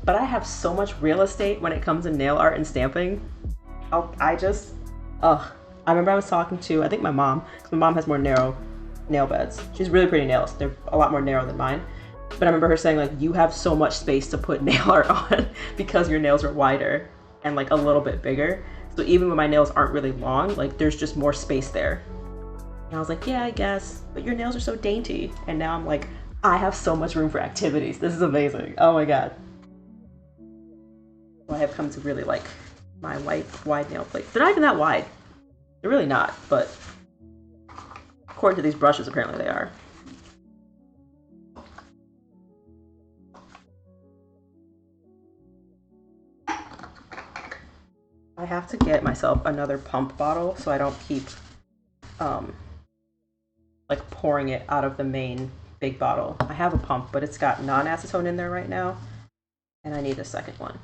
But I have so much real estate when it comes to nail art and stamping. I remember I was talking to, I think my mom, because my mom has more narrow nail beds. She's really pretty nails. They're a lot more narrow than mine. But I remember her saying, like, you have so much space to put nail art on because your nails are wider and like a little bit bigger. So even when my nails aren't really long, like there's just more space there. And I was like, yeah, I guess, but your nails are so dainty. And now I'm like, I have so much room for activities. This is amazing. Oh my god. So I have come to really like my wide nail plates. They're not even that wide. They're really not, but according to these brushes, apparently they are. I have to get myself another pump bottle so I don't keep like pouring it out of the main big bottle. I have a pump, but it's got non-acetone in there right now, and I need a second one.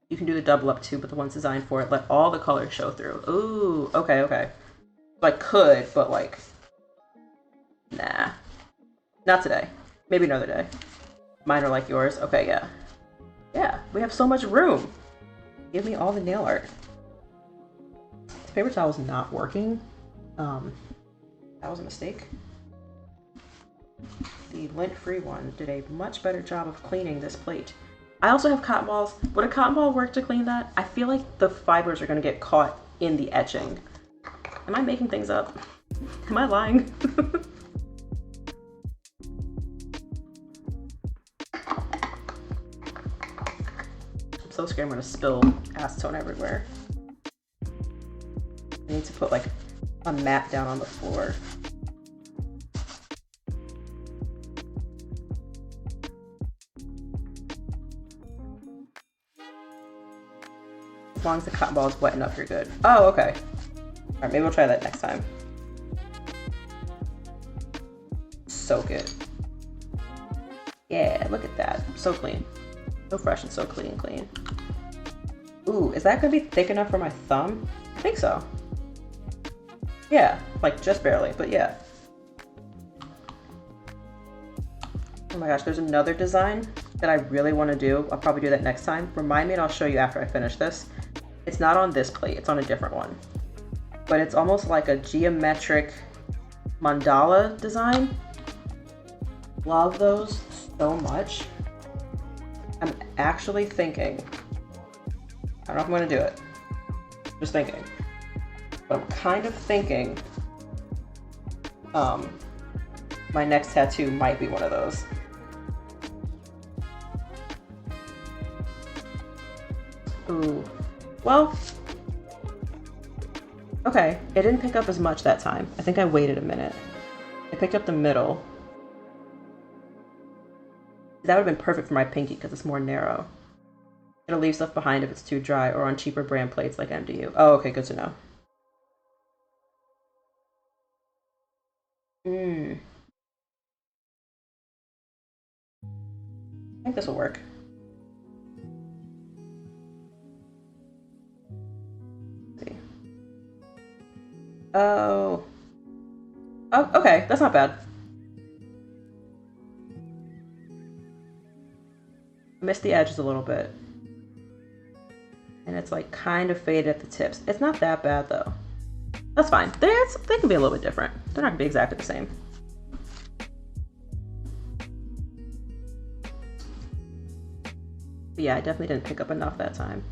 You can do the double up too, but the one's designed for it. Let all the colors show through. Ooh, okay, okay. So I could, but like, nah. Not today. Maybe another day. Mine are like yours. Okay, yeah. Yeah, we have so much room. Give me all the nail art. This paper towel is not working. That was a mistake. The lint-free one did a much better job of cleaning this plate. I also have cotton balls. Would a cotton ball work to clean that? I feel like the fibers are going to get caught in the etching. Am I making things up? Am I lying? I'm so scared I'm going to spill acetone everywhere. I need to put like a mat down on the floor. As long as the cotton ball is wet enough, you're good. Oh, okay. All right, maybe we'll try that next time. Soak it. Yeah, look at that. So clean. So fresh and so clean. Ooh, is that gonna be thick enough for my thumb? I think so. Yeah, like just barely, but yeah. Oh my gosh, there's another design that I really want to do. I'll probably do that next time. Remind me and I'll show you after I finish this. It's not on this plate, it's on a different one. But it's almost like a geometric mandala design. Love those so much. I'm actually thinking, I don't know if I'm gonna do it. Just thinking. But I'm kind of thinking my next tattoo might be one of those. Ooh. Well, okay. It didn't pick up as much that time. I think I waited a minute. It picked up the middle. That would have been perfect for my pinky because it's more narrow. It'll leave stuff behind if it's too dry or on cheaper brand plates like MDU. Oh, okay, good to know. I think this will work. Let's see. Oh. Oh, okay, that's not bad. I missed the edges a little bit. And it's like kind of faded at the tips. It's not that bad though. That's fine. They can be a little bit different. They're not gonna be exactly the same. But yeah, I definitely didn't pick up enough that time.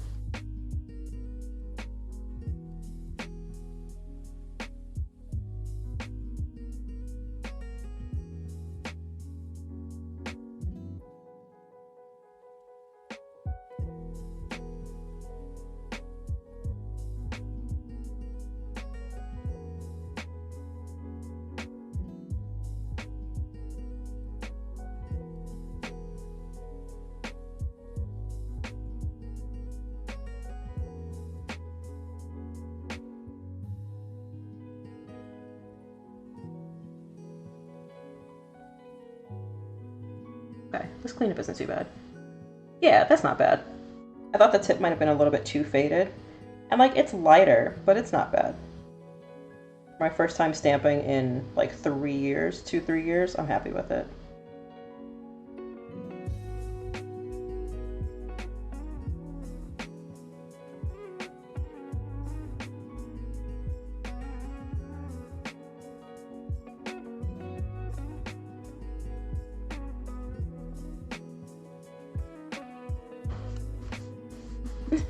Okay, this cleanup isn't too bad. Yeah, that's not bad. I thought the tip might have been a little bit too faded. And like, it's lighter, but it's not bad. My first time stamping in like 3 years, 2-3 years, I'm happy with it.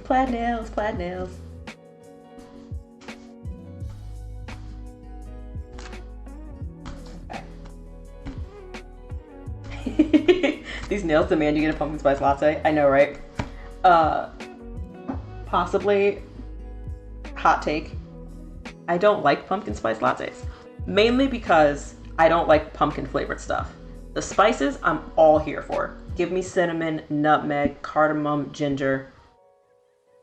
Plaid nails, plaid nails. Okay. These nails demand you get a pumpkin spice latte. I know, right? Possibly, hot take, I don't like pumpkin spice lattes. Mainly because I don't like pumpkin flavored stuff. The spices, I'm all here for. Give me cinnamon, nutmeg, cardamom, ginger.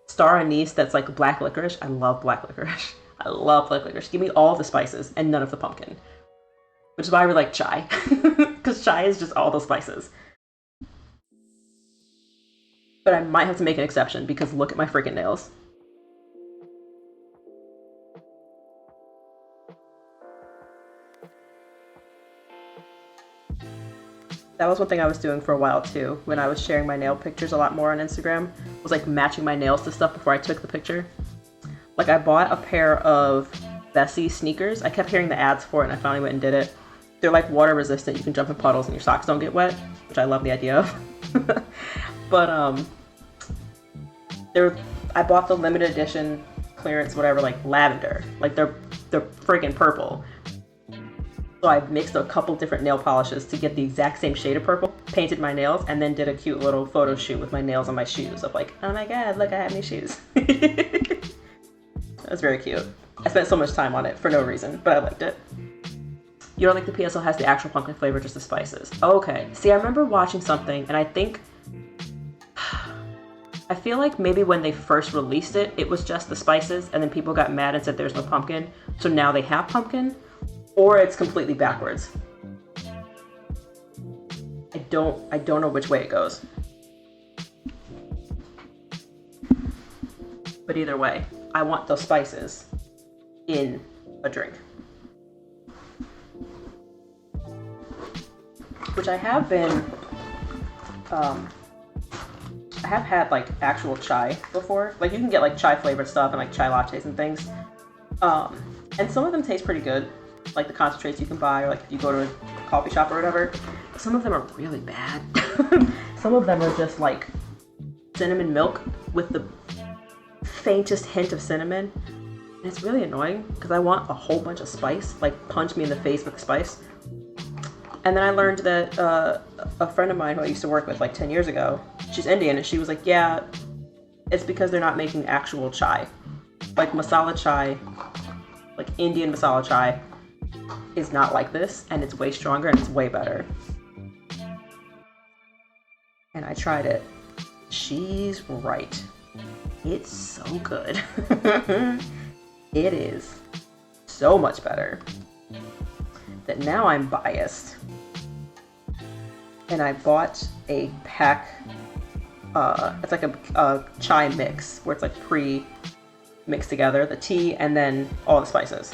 Star anise that's like black licorice. I love black licorice. I love black licorice. Give me all the spices and none of the pumpkin. Which is why I really like chai. Because chai is just all the spices. But I might have to make an exception because look at my freaking nails. That was one thing I was doing for a while too, when I was sharing my nail pictures a lot more on Instagram, was like matching my nails to stuff before I took the picture. Like I bought a pair of Bessie sneakers. I kept hearing the ads for it and I finally went and did it. They're like water resistant, you can jump in puddles and your socks don't get wet, which I love the idea of. But I bought the limited edition clearance, whatever, like lavender. Like they're freaking purple. So I mixed a couple different nail polishes to get the exact same shade of purple, painted my nails, and then did a cute little photo shoot with my nails on my shoes of like, oh my god, look, I have new shoes. That was very cute. I spent so much time on it for no reason, but I liked it. You don't think the PSL has the actual pumpkin flavor, just the spices? Okay. See, I remember watching something, and I feel like maybe when they first released it, it was just the spices, and then people got mad and said there's no pumpkin, so now they have pumpkin. Or it's completely backwards. I don't know which way it goes. But either way, I want those spices in a drink. Which I have been, I have had like actual chai before. Like you can get like chai flavored stuff and like chai lattes and things. And some of them taste pretty good. Like the concentrates you can buy, or like if you go to a coffee shop or whatever. Some of them are really bad. Some of them are just like cinnamon milk with the faintest hint of cinnamon. And it's really annoying because I want a whole bunch of spice, like punch me in the face with the spice. And then I learned that a friend of mine who I used to work with like 10 years ago, she's Indian, and she was like, yeah, It's because they're not making actual chai. Like masala chai, like Indian masala chai is not like this, and it's way stronger and it's way better. And I tried it. She's right. It's so good. It is so much better that now I'm biased. And I bought a pack. It's like a chai mix where it's like pre-mixed together, the tea and then all the spices.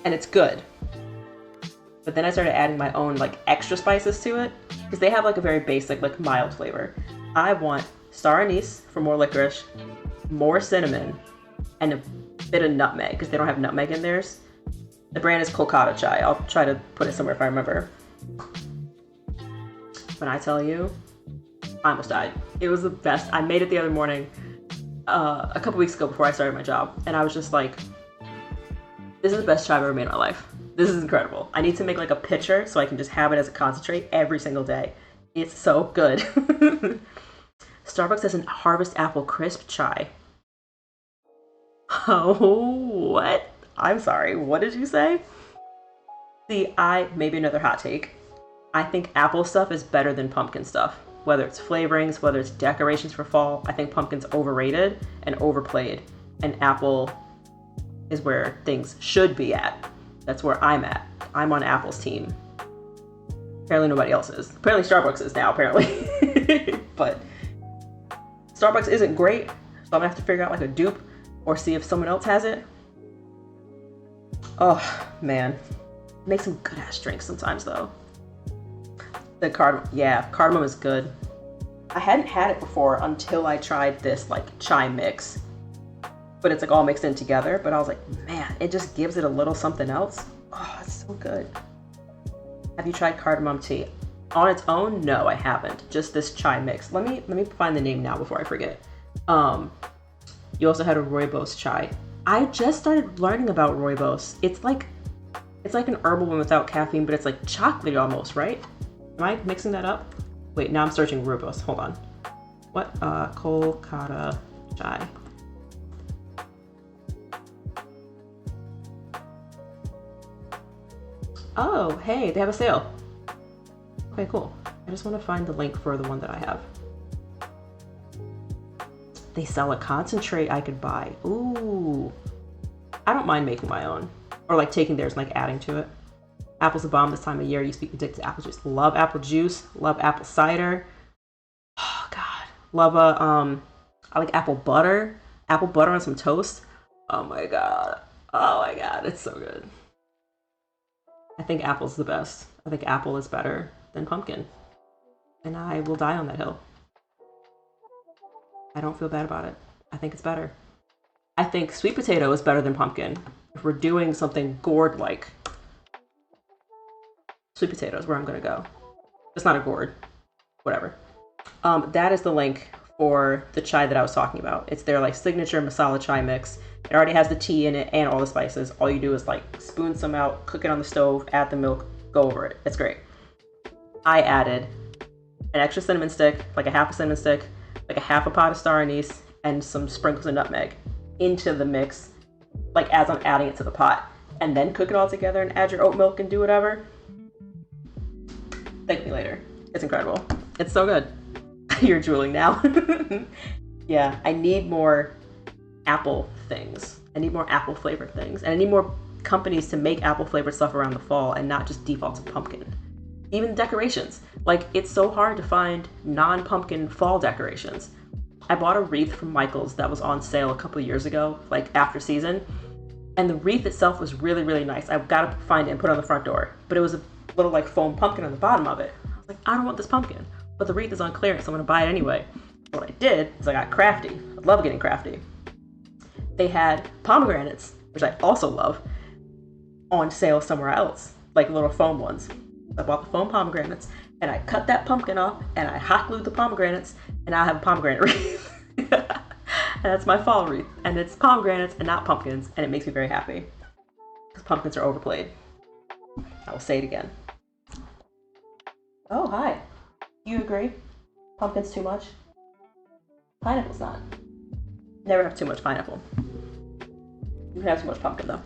And it's good. But then I started adding my own like extra spices to it because they have like a very basic, like mild flavor. I want star anise for more licorice, more cinnamon, and a bit of nutmeg because they don't have nutmeg in theirs. The brand is Kolkata Chai. I'll try to put it somewhere if I remember. When I tell you, I almost died. It was the best. I made it the other morning, a couple weeks ago before I started my job, and I was just like, this is the best chai I've ever made in my life. This is incredible. I need to make like a pitcher so I can just have it as a concentrate every single day. It's so good. Starbucks has a Harvest Apple Crisp chai. Oh, what? I'm sorry, what did you say? See, maybe another hot take. I think apple stuff is better than pumpkin stuff. Whether it's flavorings, whether it's decorations for fall, I think pumpkin's overrated and overplayed. And apple is where things should be at. That's where I'm at. I'm on Apple's team. Apparently nobody else is. Apparently Starbucks is now, apparently. But Starbucks isn't great, so I'm gonna have to figure out like a dupe or see if someone else has it. Oh, man. Make some good ass drinks sometimes though. The cardamom is good. I hadn't had it before until I tried this like chai mix. But it's like all mixed in together. But I was like, man, it just gives it a little something else. Oh, it's so good. Have you tried cardamom tea? On its own? No, I haven't. Just this chai mix. Let me find the name now before I forget. You also had a rooibos chai. I just started learning about rooibos. It's like an herbal one without caffeine, but it's like chocolatey almost, right? Am I mixing that up? Wait, now I'm searching rooibos. Hold on. What? Kolkata chai. Oh, hey, they have a sale. Okay, cool. I just want to find the link for the one that I have. They sell a concentrate I could buy. Ooh. I don't mind making my own. Or like taking theirs and like adding to it. Apple's a bomb this time of year. You speak addicted to apple juice. Love apple juice. Love apple cider. Oh God. Love I like apple butter. Apple butter on some toast. Oh my God. Oh my God. It's so good. I think apple's the best. I think apple is better than pumpkin. And I will die on that hill. I don't feel bad about it. I think it's better. I think sweet potato is better than pumpkin. If we're doing something gourd-like, sweet potato is where I'm gonna go. It's not a gourd, whatever. That is the link for the chai that I was talking about. It's their like signature masala chai mix. It already has the tea in it and all the spices. All you do is like spoon some out, cook it on the stove, add the milk, go over it. It's great. I added an extra cinnamon stick, like a half a cinnamon stick, like a half a pot of star anise, and some sprinkles of nutmeg into the mix, like as I'm adding it to the pot. And then cook it all together and add your oat milk and do whatever. Thank me later. It's incredible. It's so good. You're drooling now. Yeah, I need more apple things. I need more apple flavored things. And I need more companies to make apple flavored stuff around the fall and not just default to pumpkin. Even decorations. Like, it's so hard to find non-pumpkin fall decorations. I bought a wreath from Michael's that was on sale a couple of years ago, like after season. And the wreath itself was really, really nice. I've got to find it and put it on the front door. But it was a little like foam pumpkin on the bottom of it. I was like, I don't want this pumpkin. But the wreath is on clearance, so I'm gonna buy it anyway. So what I did is I got crafty. I love getting crafty. They had pomegranates, which I also love, on sale somewhere else, like little foam ones. I bought the foam pomegranates, and I cut that pumpkin off, and I hot glued the pomegranates, and now I have a pomegranate wreath. And that's my fall wreath. And it's pomegranates and not pumpkins, and it makes me very happy. Because pumpkins are overplayed. I will say it again. Oh, hi. You agree? Pumpkin's too much? Pineapple's not. Never have too much pineapple. You can have too much pumpkin though.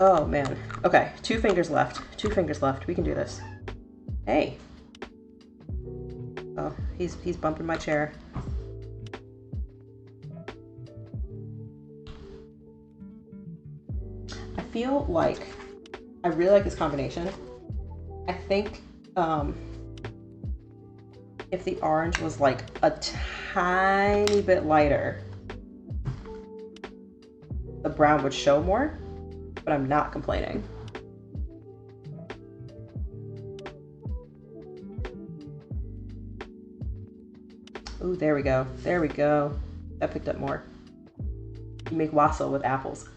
Oh man. Okay, 2 fingers left. 2 fingers left. We can do this. Hey. Oh, he's bumping my chair. I feel like I really like this combination. I think if the orange was like a tiny bit lighter, the brown would show more, but I'm not complaining. Ooh, there we go. There we go. That picked up more. You make wassail with apples.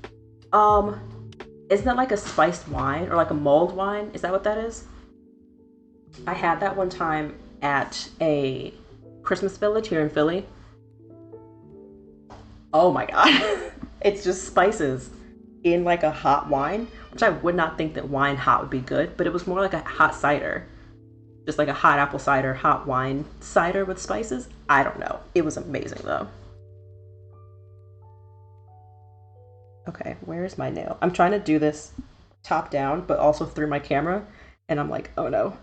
Isn't that like a spiced wine or like a mulled wine? Is that what that is? I had that one time at a Christmas village here in Philly. Oh my god. It's just spices in like a hot wine, which I would not think that wine hot would be good, but it was more like a hot cider. Just like a hot apple cider, hot wine cider with spices. I don't know. It was amazing though. Okay, where's my nail? I'm trying to do this top down, but also through my camera, and I'm like, oh no.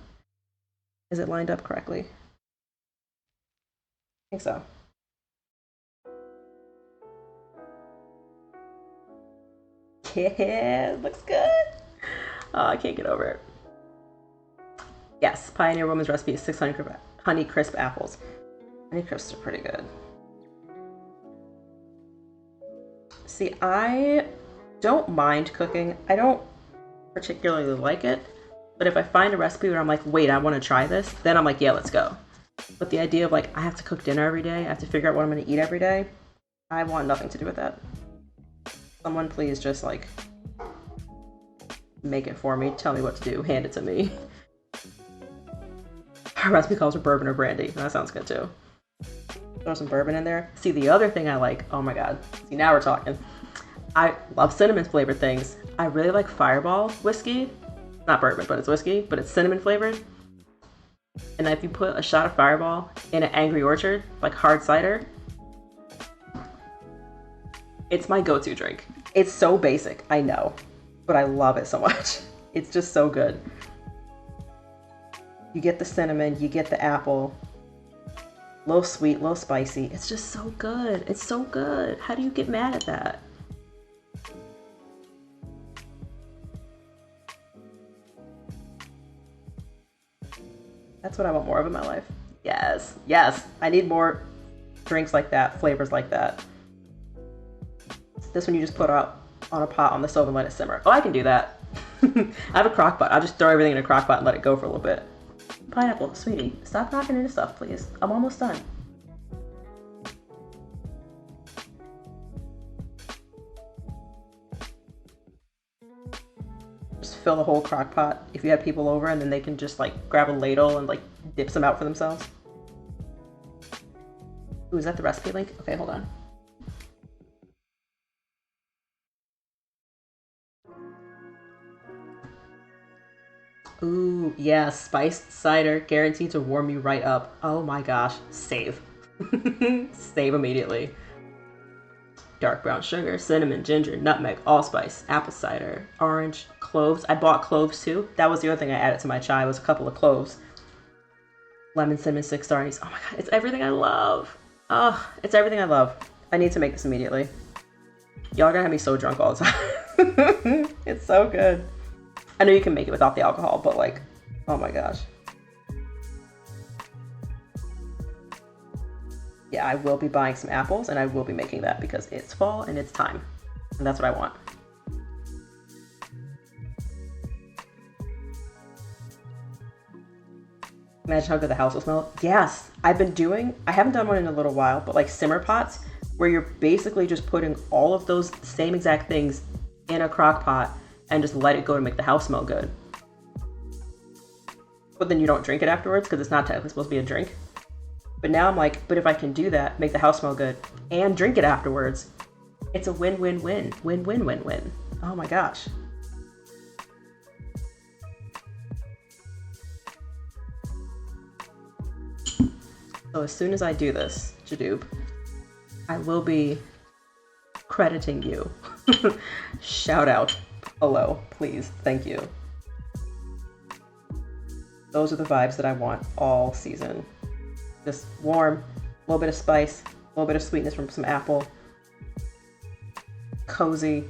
Is it lined up correctly? I think so. Yeah, looks good. Oh, I can't get over it. Yes, Pioneer Woman's recipe is 600 honey crisp apples. Honey crisps are pretty good. See, I don't mind cooking. I don't particularly like it, but if I find a recipe where I'm like, wait, I want to try this, then I'm like, yeah, let's go. But the idea of like, I have to cook dinner every day, I have to figure out what I'm going to eat every day, I want nothing to do with that. Someone please just like make it for me, tell me what to do, hand it to me. Our recipe calls for bourbon or brandy. That sounds good too. Throw some bourbon in there. See, the other thing I like, oh my god. See, now we're talking. I love cinnamon flavored things. I really like Fireball whiskey. Not bourbon, but it's whiskey, but it's cinnamon flavored. And if you put a shot of Fireball in an Angry Orchard, like hard cider, it's my go-to drink. It's so basic, I know, but I love it so much. It's just so good. You get the cinnamon, you get the apple, a little sweet, a little spicy. It's just so good. It's so good. How do you get mad at that? That's what I want more of in my life. Yes, yes. I need more drinks like that, flavors like that. This one you just put out on a pot on the stove and let it simmer. Oh, I can do that. I have a crock pot. I'll just throw everything in a crock pot and let it go for a little bit. Pineapple, sweetie, stop knocking into stuff, please. I'm almost done. Just fill the whole crock pot if you have people over, and then they can just like grab a ladle and like dip some out for themselves. Ooh, is that the recipe link? Okay, hold on. Ooh, yeah, spiced cider, guaranteed to warm you right up. Oh my gosh, save. Save immediately. Dark brown sugar, cinnamon, ginger, nutmeg, allspice, apple cider, orange, cloves. I bought cloves too. That was the other thing I added to my chai, was a couple of cloves. Lemon, cinnamon, 6 star anise. Oh my god, it's everything I love. Oh, it's everything I love. I need to make this immediately. Y'all are gonna have me so drunk all the time. It's so good. I know you can make it without the alcohol, but like, oh my gosh. Yeah, I will be buying some apples and I will be making that because it's fall and it's time. And that's what I want. Imagine how good the house will smell. Yes, I haven't done one in a little while, but like simmer pots where you're basically just putting all of those same exact things in a crock pot and just let it go to make the house smell good. But then you don't drink it afterwards because it's not technically supposed to be a drink. But now I'm like, but if I can do that, make the house smell good, and drink it afterwards, it's a win-win-win. Win-win-win-win. Oh my gosh. So as soon as I do this, Jadoob, I will be crediting you. Shout out. Hello, please. Thank you. Those are the vibes that I want all season. Just warm, a little bit of spice, a little bit of sweetness from some apple. Cozy.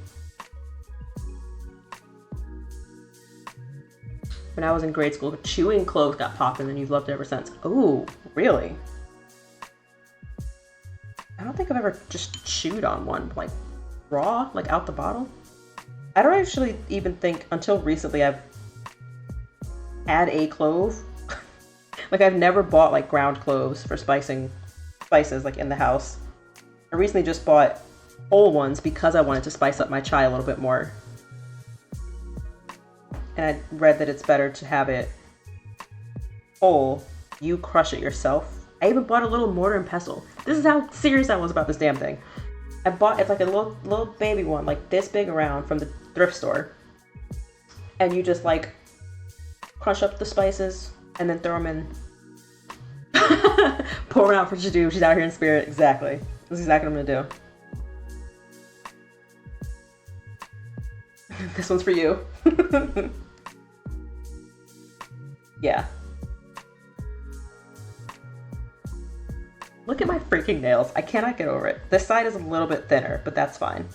When I was in grade school, chewing cloves got popping and you've loved it ever since. Oh, really? I don't think I've ever just chewed on one, like raw, like out the bottle. I don't actually even think until recently I've had a clove. Like I've never bought like ground cloves for spicing spices like in the house. I recently just bought whole ones because I wanted to spice up my chai a little bit more. And I read that it's better to have it whole. You crush it yourself. I even bought a little mortar and pestle. This is how serious I was about this damn thing. I bought, it's like a little baby one, like this big around from the thrift store. And you just like crush up the spices and then throw them in. Pour them out for Jadoob. She's out here in spirit. Exactly. This is exactly what I'm gonna do. This one's for you. Yeah. Look at my freaking nails. I cannot get over it. This side is a little bit thinner, but that's fine.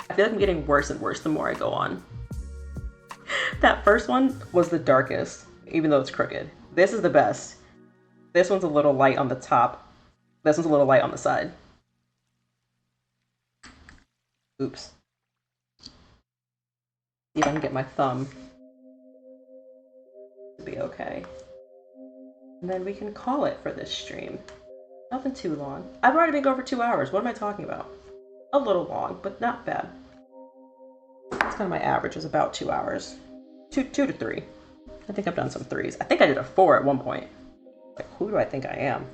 I feel like I'm getting worse and worse the more I go on. That first one was the darkest, even though it's crooked. This is the best. This one's a little light on the top. This one's a little light on the side. Oops. See if I can get my thumb to be okay. And then we can call it for this stream. Nothing too long. I've already been going for 2 hours. What am I talking about? A little long, but not bad. That's kind of my average, is about 2 hours. Two to 3. I think I've done some 3s. I think I did a 4 at one point. Like, who do I think I am?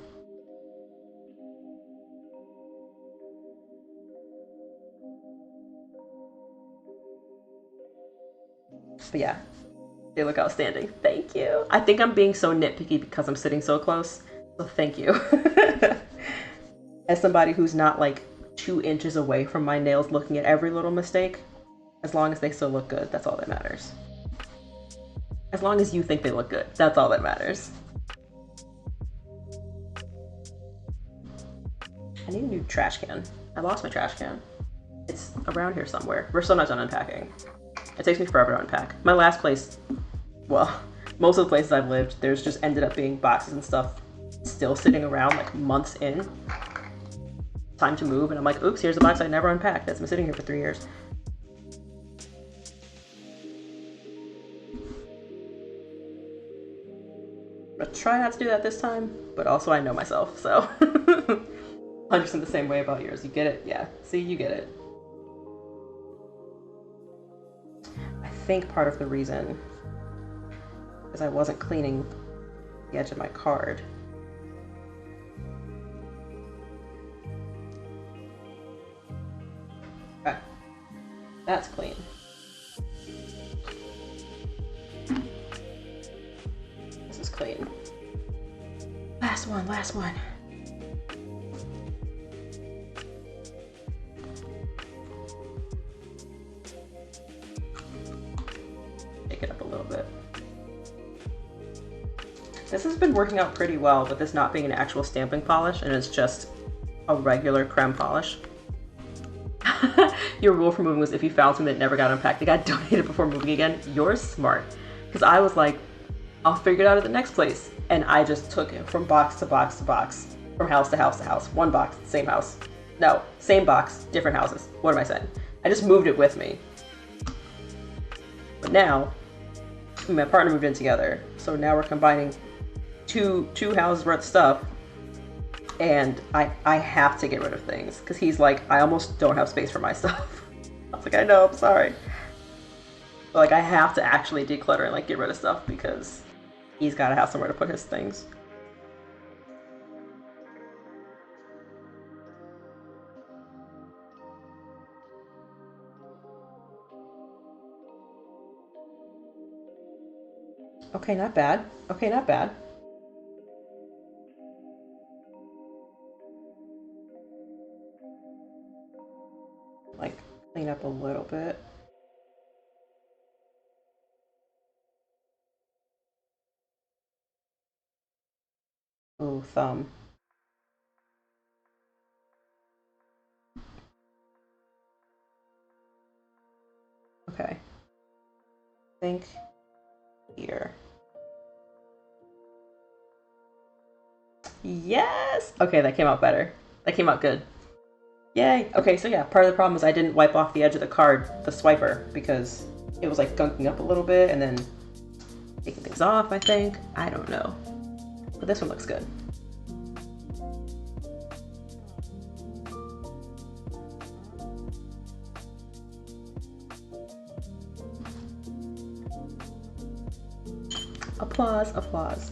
But yeah, they look outstanding. Thank you. I think I'm being so nitpicky because I'm sitting so close. So thank you. As somebody who's not like 2 inches away from my nails looking at every little mistake, as long as they still look good, that's all that matters. As long as you think they look good, that's all that matters. I need a new trash can. I lost my trash can. It's around here somewhere. We're still not done unpacking. It takes me forever to unpack. My last place, well, most of the places I've lived, there's just ended up being boxes and stuff still sitting around like months in. Time to move, and I'm like, oops, here's a box I never unpacked that's been sitting here for 3 years. I'm gonna try not to do that this time, but also I know myself, so 100% the same way about yours. You get it? Yeah. See, you get it. I think part of the reason is I wasn't cleaning the edge of my card. Okay. That's clean. This is clean. Last one, last one. Take it up a little bit. This has been working out pretty well, with this not being an actual stamping polish and it's just a regular creme polish. Your rule for moving was if you found something that never got unpacked, it got donated before moving again. You're smart. Because I was like, I'll figure it out at the next place. And I just took it from box to box to box, from house to house to house. One box, same house. No, same box, different houses. What am I saying? I just moved it with me. But now, me and my partner moved in together. So now we're combining two houses worth of stuff. And I have to get rid of things. Because he's like, I almost don't have space for my stuff. I was like, I know, I'm sorry. But like, I have to actually declutter and like get rid of stuff because he's got to have somewhere to put his things. Okay, not bad. Okay, not bad. Like, clean up a little bit. Ooh, thumb. Okay. Think here. Yes! Okay, that came out better. That came out good. Yay! Okay, so yeah, part of the problem is I didn't wipe off the edge of the card, the swiper, because it was like gunking up a little bit and then taking things off, I think. I don't know. But this one looks good. Applause, applause.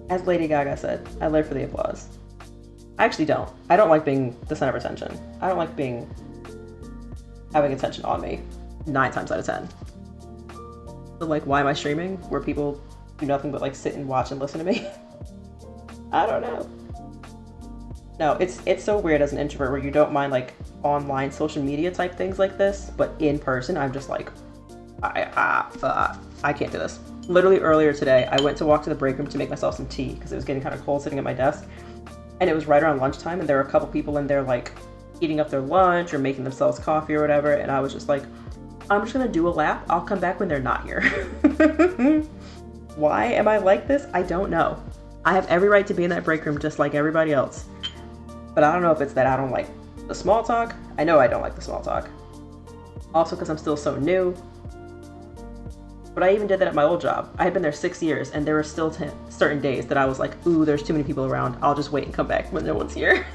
As Lady Gaga said, I live for the applause. I actually don't. I don't like being the center of attention. I don't like having attention on me 9 times out of 10. So like, why am I streaming? Where people do nothing but like sit and watch and listen to me? I don't know. No, it's so weird as an introvert where you don't mind like online social media type things like this, but in person, I'm just like, I can't do this. Literally earlier today, I went to walk to the break room to make myself some tea because it was getting kind of cold sitting at my desk. And it was right around lunchtime, and there were a couple people in there like eating up their lunch or making themselves coffee or whatever. And I was just like, I'm just gonna do a lap. I'll come back when they're not here. Why am I like this? I don't know. I have every right to be in that break room just like everybody else. But I don't know if it's that I don't like the small talk. I know I don't like the small talk. Also because I'm still so new. But I even did that at my old job. I had been there 6 years, and there were still certain days that I was like, ooh, there's too many people around. I'll just wait and come back when no one's here.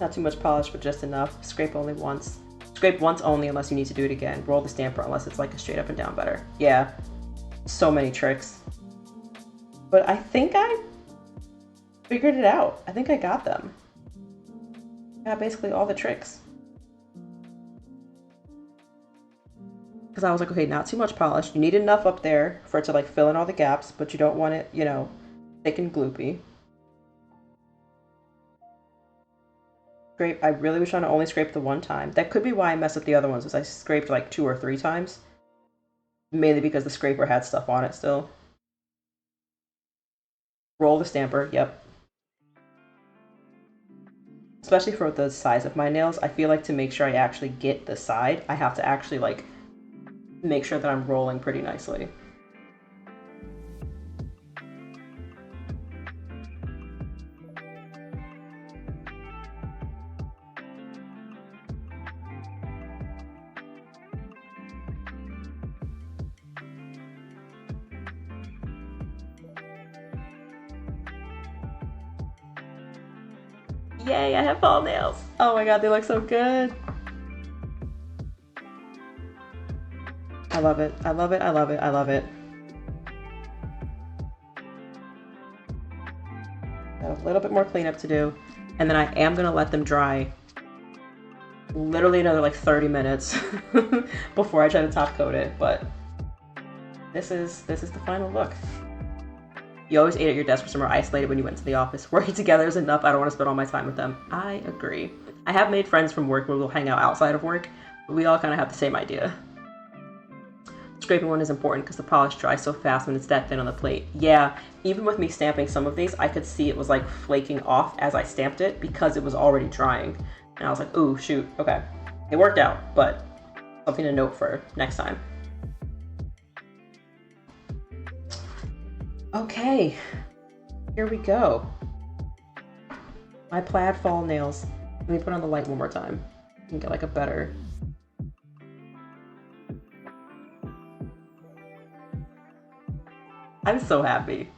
Not too much polish, but just enough. Scrape only once. Scrape once only unless you need to do it again. Roll the stamper unless it's like a straight up and down better. Yeah, so many tricks. But I think I figured it out. I think I got them. Got basically all the tricks. Because I was like, okay, not too much polish. You need enough up there for it to like fill in all the gaps, but you don't want it, you know, thick and gloopy. Scrape. I really was trying to only scrape the one time. That could be why I messed up the other ones, was I scraped like 2 or 3 times. Mainly because the scraper had stuff on it still. Roll the stamper, yep. Especially for the size of my nails, I feel like to make sure I actually get the side, I have to actually like make sure that I'm rolling pretty nicely. Yay, I have fall nails. Oh my god, they look so good. I love it. I love it. I love it. I love it. Got a little bit more cleanup to do. And then I am going to let them dry literally another like 30 minutes before I try to top coat it. But this is the final look. You always ate at your desk or somewhere isolated when you went to the office. Working together is enough. I don't want to spend all my time with them. I agree. I have made friends from work where we'll hang out outside of work, but we all kind of have the same idea. Scraping one is important because the polish dries so fast when it's that thin on the plate. Yeah, even with me stamping some of these, I could see it was like flaking off as I stamped it because it was already drying. And I was like, ooh, shoot, okay. It worked out, but something to note for next time. Okay, here we go. My plaid fall nails. Let me put on the light one more time and get like a better. I'm so happy.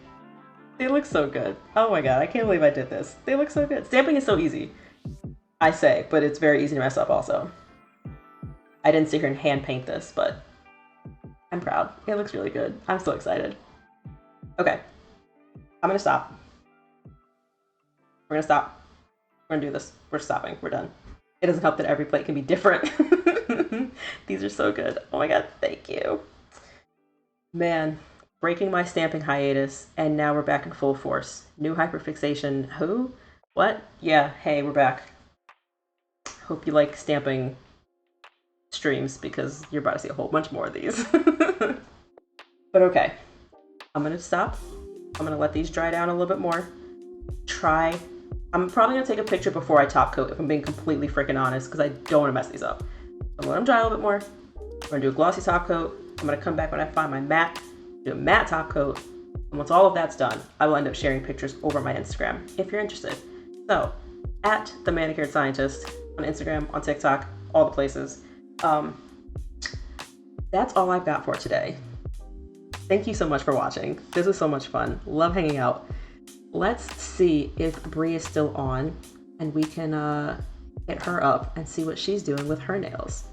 They look so good. Oh my god, I can't believe I did this. They look so good. Stamping is so easy, I say, but it's very easy to mess up also. I didn't sit here and hand paint this, but I'm proud. It looks really good. I'm so excited. Okay, I'm gonna stop. We're gonna stop. We're gonna do this. We're stopping. We're done. It doesn't help that every plate can be different. These are so good. Oh my god, thank you. Man, breaking my stamping hiatus, and now we're back in full force. New hyperfixation. Who? What? Yeah, hey, we're back. Hope you like stamping streams because you're about to see a whole bunch more of these. But okay, I'm gonna stop. I'm gonna let these dry down a little bit more. I'm probably gonna take a picture before I top coat if I'm being completely freaking honest because I don't wanna mess these up. I'm gonna let them dry a little bit more. We're gonna do a glossy top coat. I'm gonna come back when I find my matte, do a matte top coat. And once all of that's done, I will end up sharing pictures over my Instagram if you're interested. So, at the Manicured Scientist on Instagram, on TikTok, all the places. That's all I've got for today. Thank you so much for watching. This was so much fun. Love hanging out. Let's see if Bree is still on and we can hit her up and see what she's doing with her nails.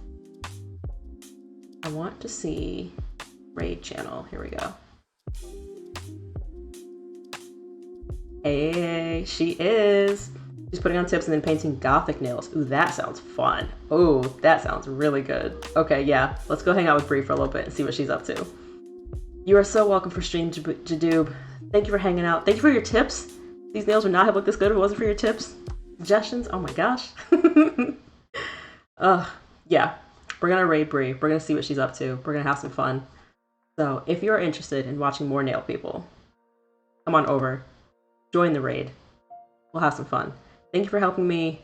I want to see Raid channel. Here we go. Hey, she is. She's putting on tips and then painting gothic nails. Ooh, that sounds fun. Ooh, that sounds really good. Okay, yeah. Let's go hang out with Bree for a little bit and see what she's up to. You are so welcome for stream, Jadoob. Thank you for hanging out. Thank you for your tips. These nails would not have looked this good if it wasn't for your tips. Suggestions. Oh my gosh. Yeah. We're gonna raid Bree. We're gonna see what she's up to. We're gonna have some fun. So if you're interested in watching more nail people, come on over. Join the raid. We'll have some fun. Thank you for helping me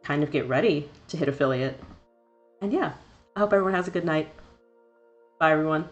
kind of get ready to hit affiliate. And yeah, I hope everyone has a good night. Bye, everyone.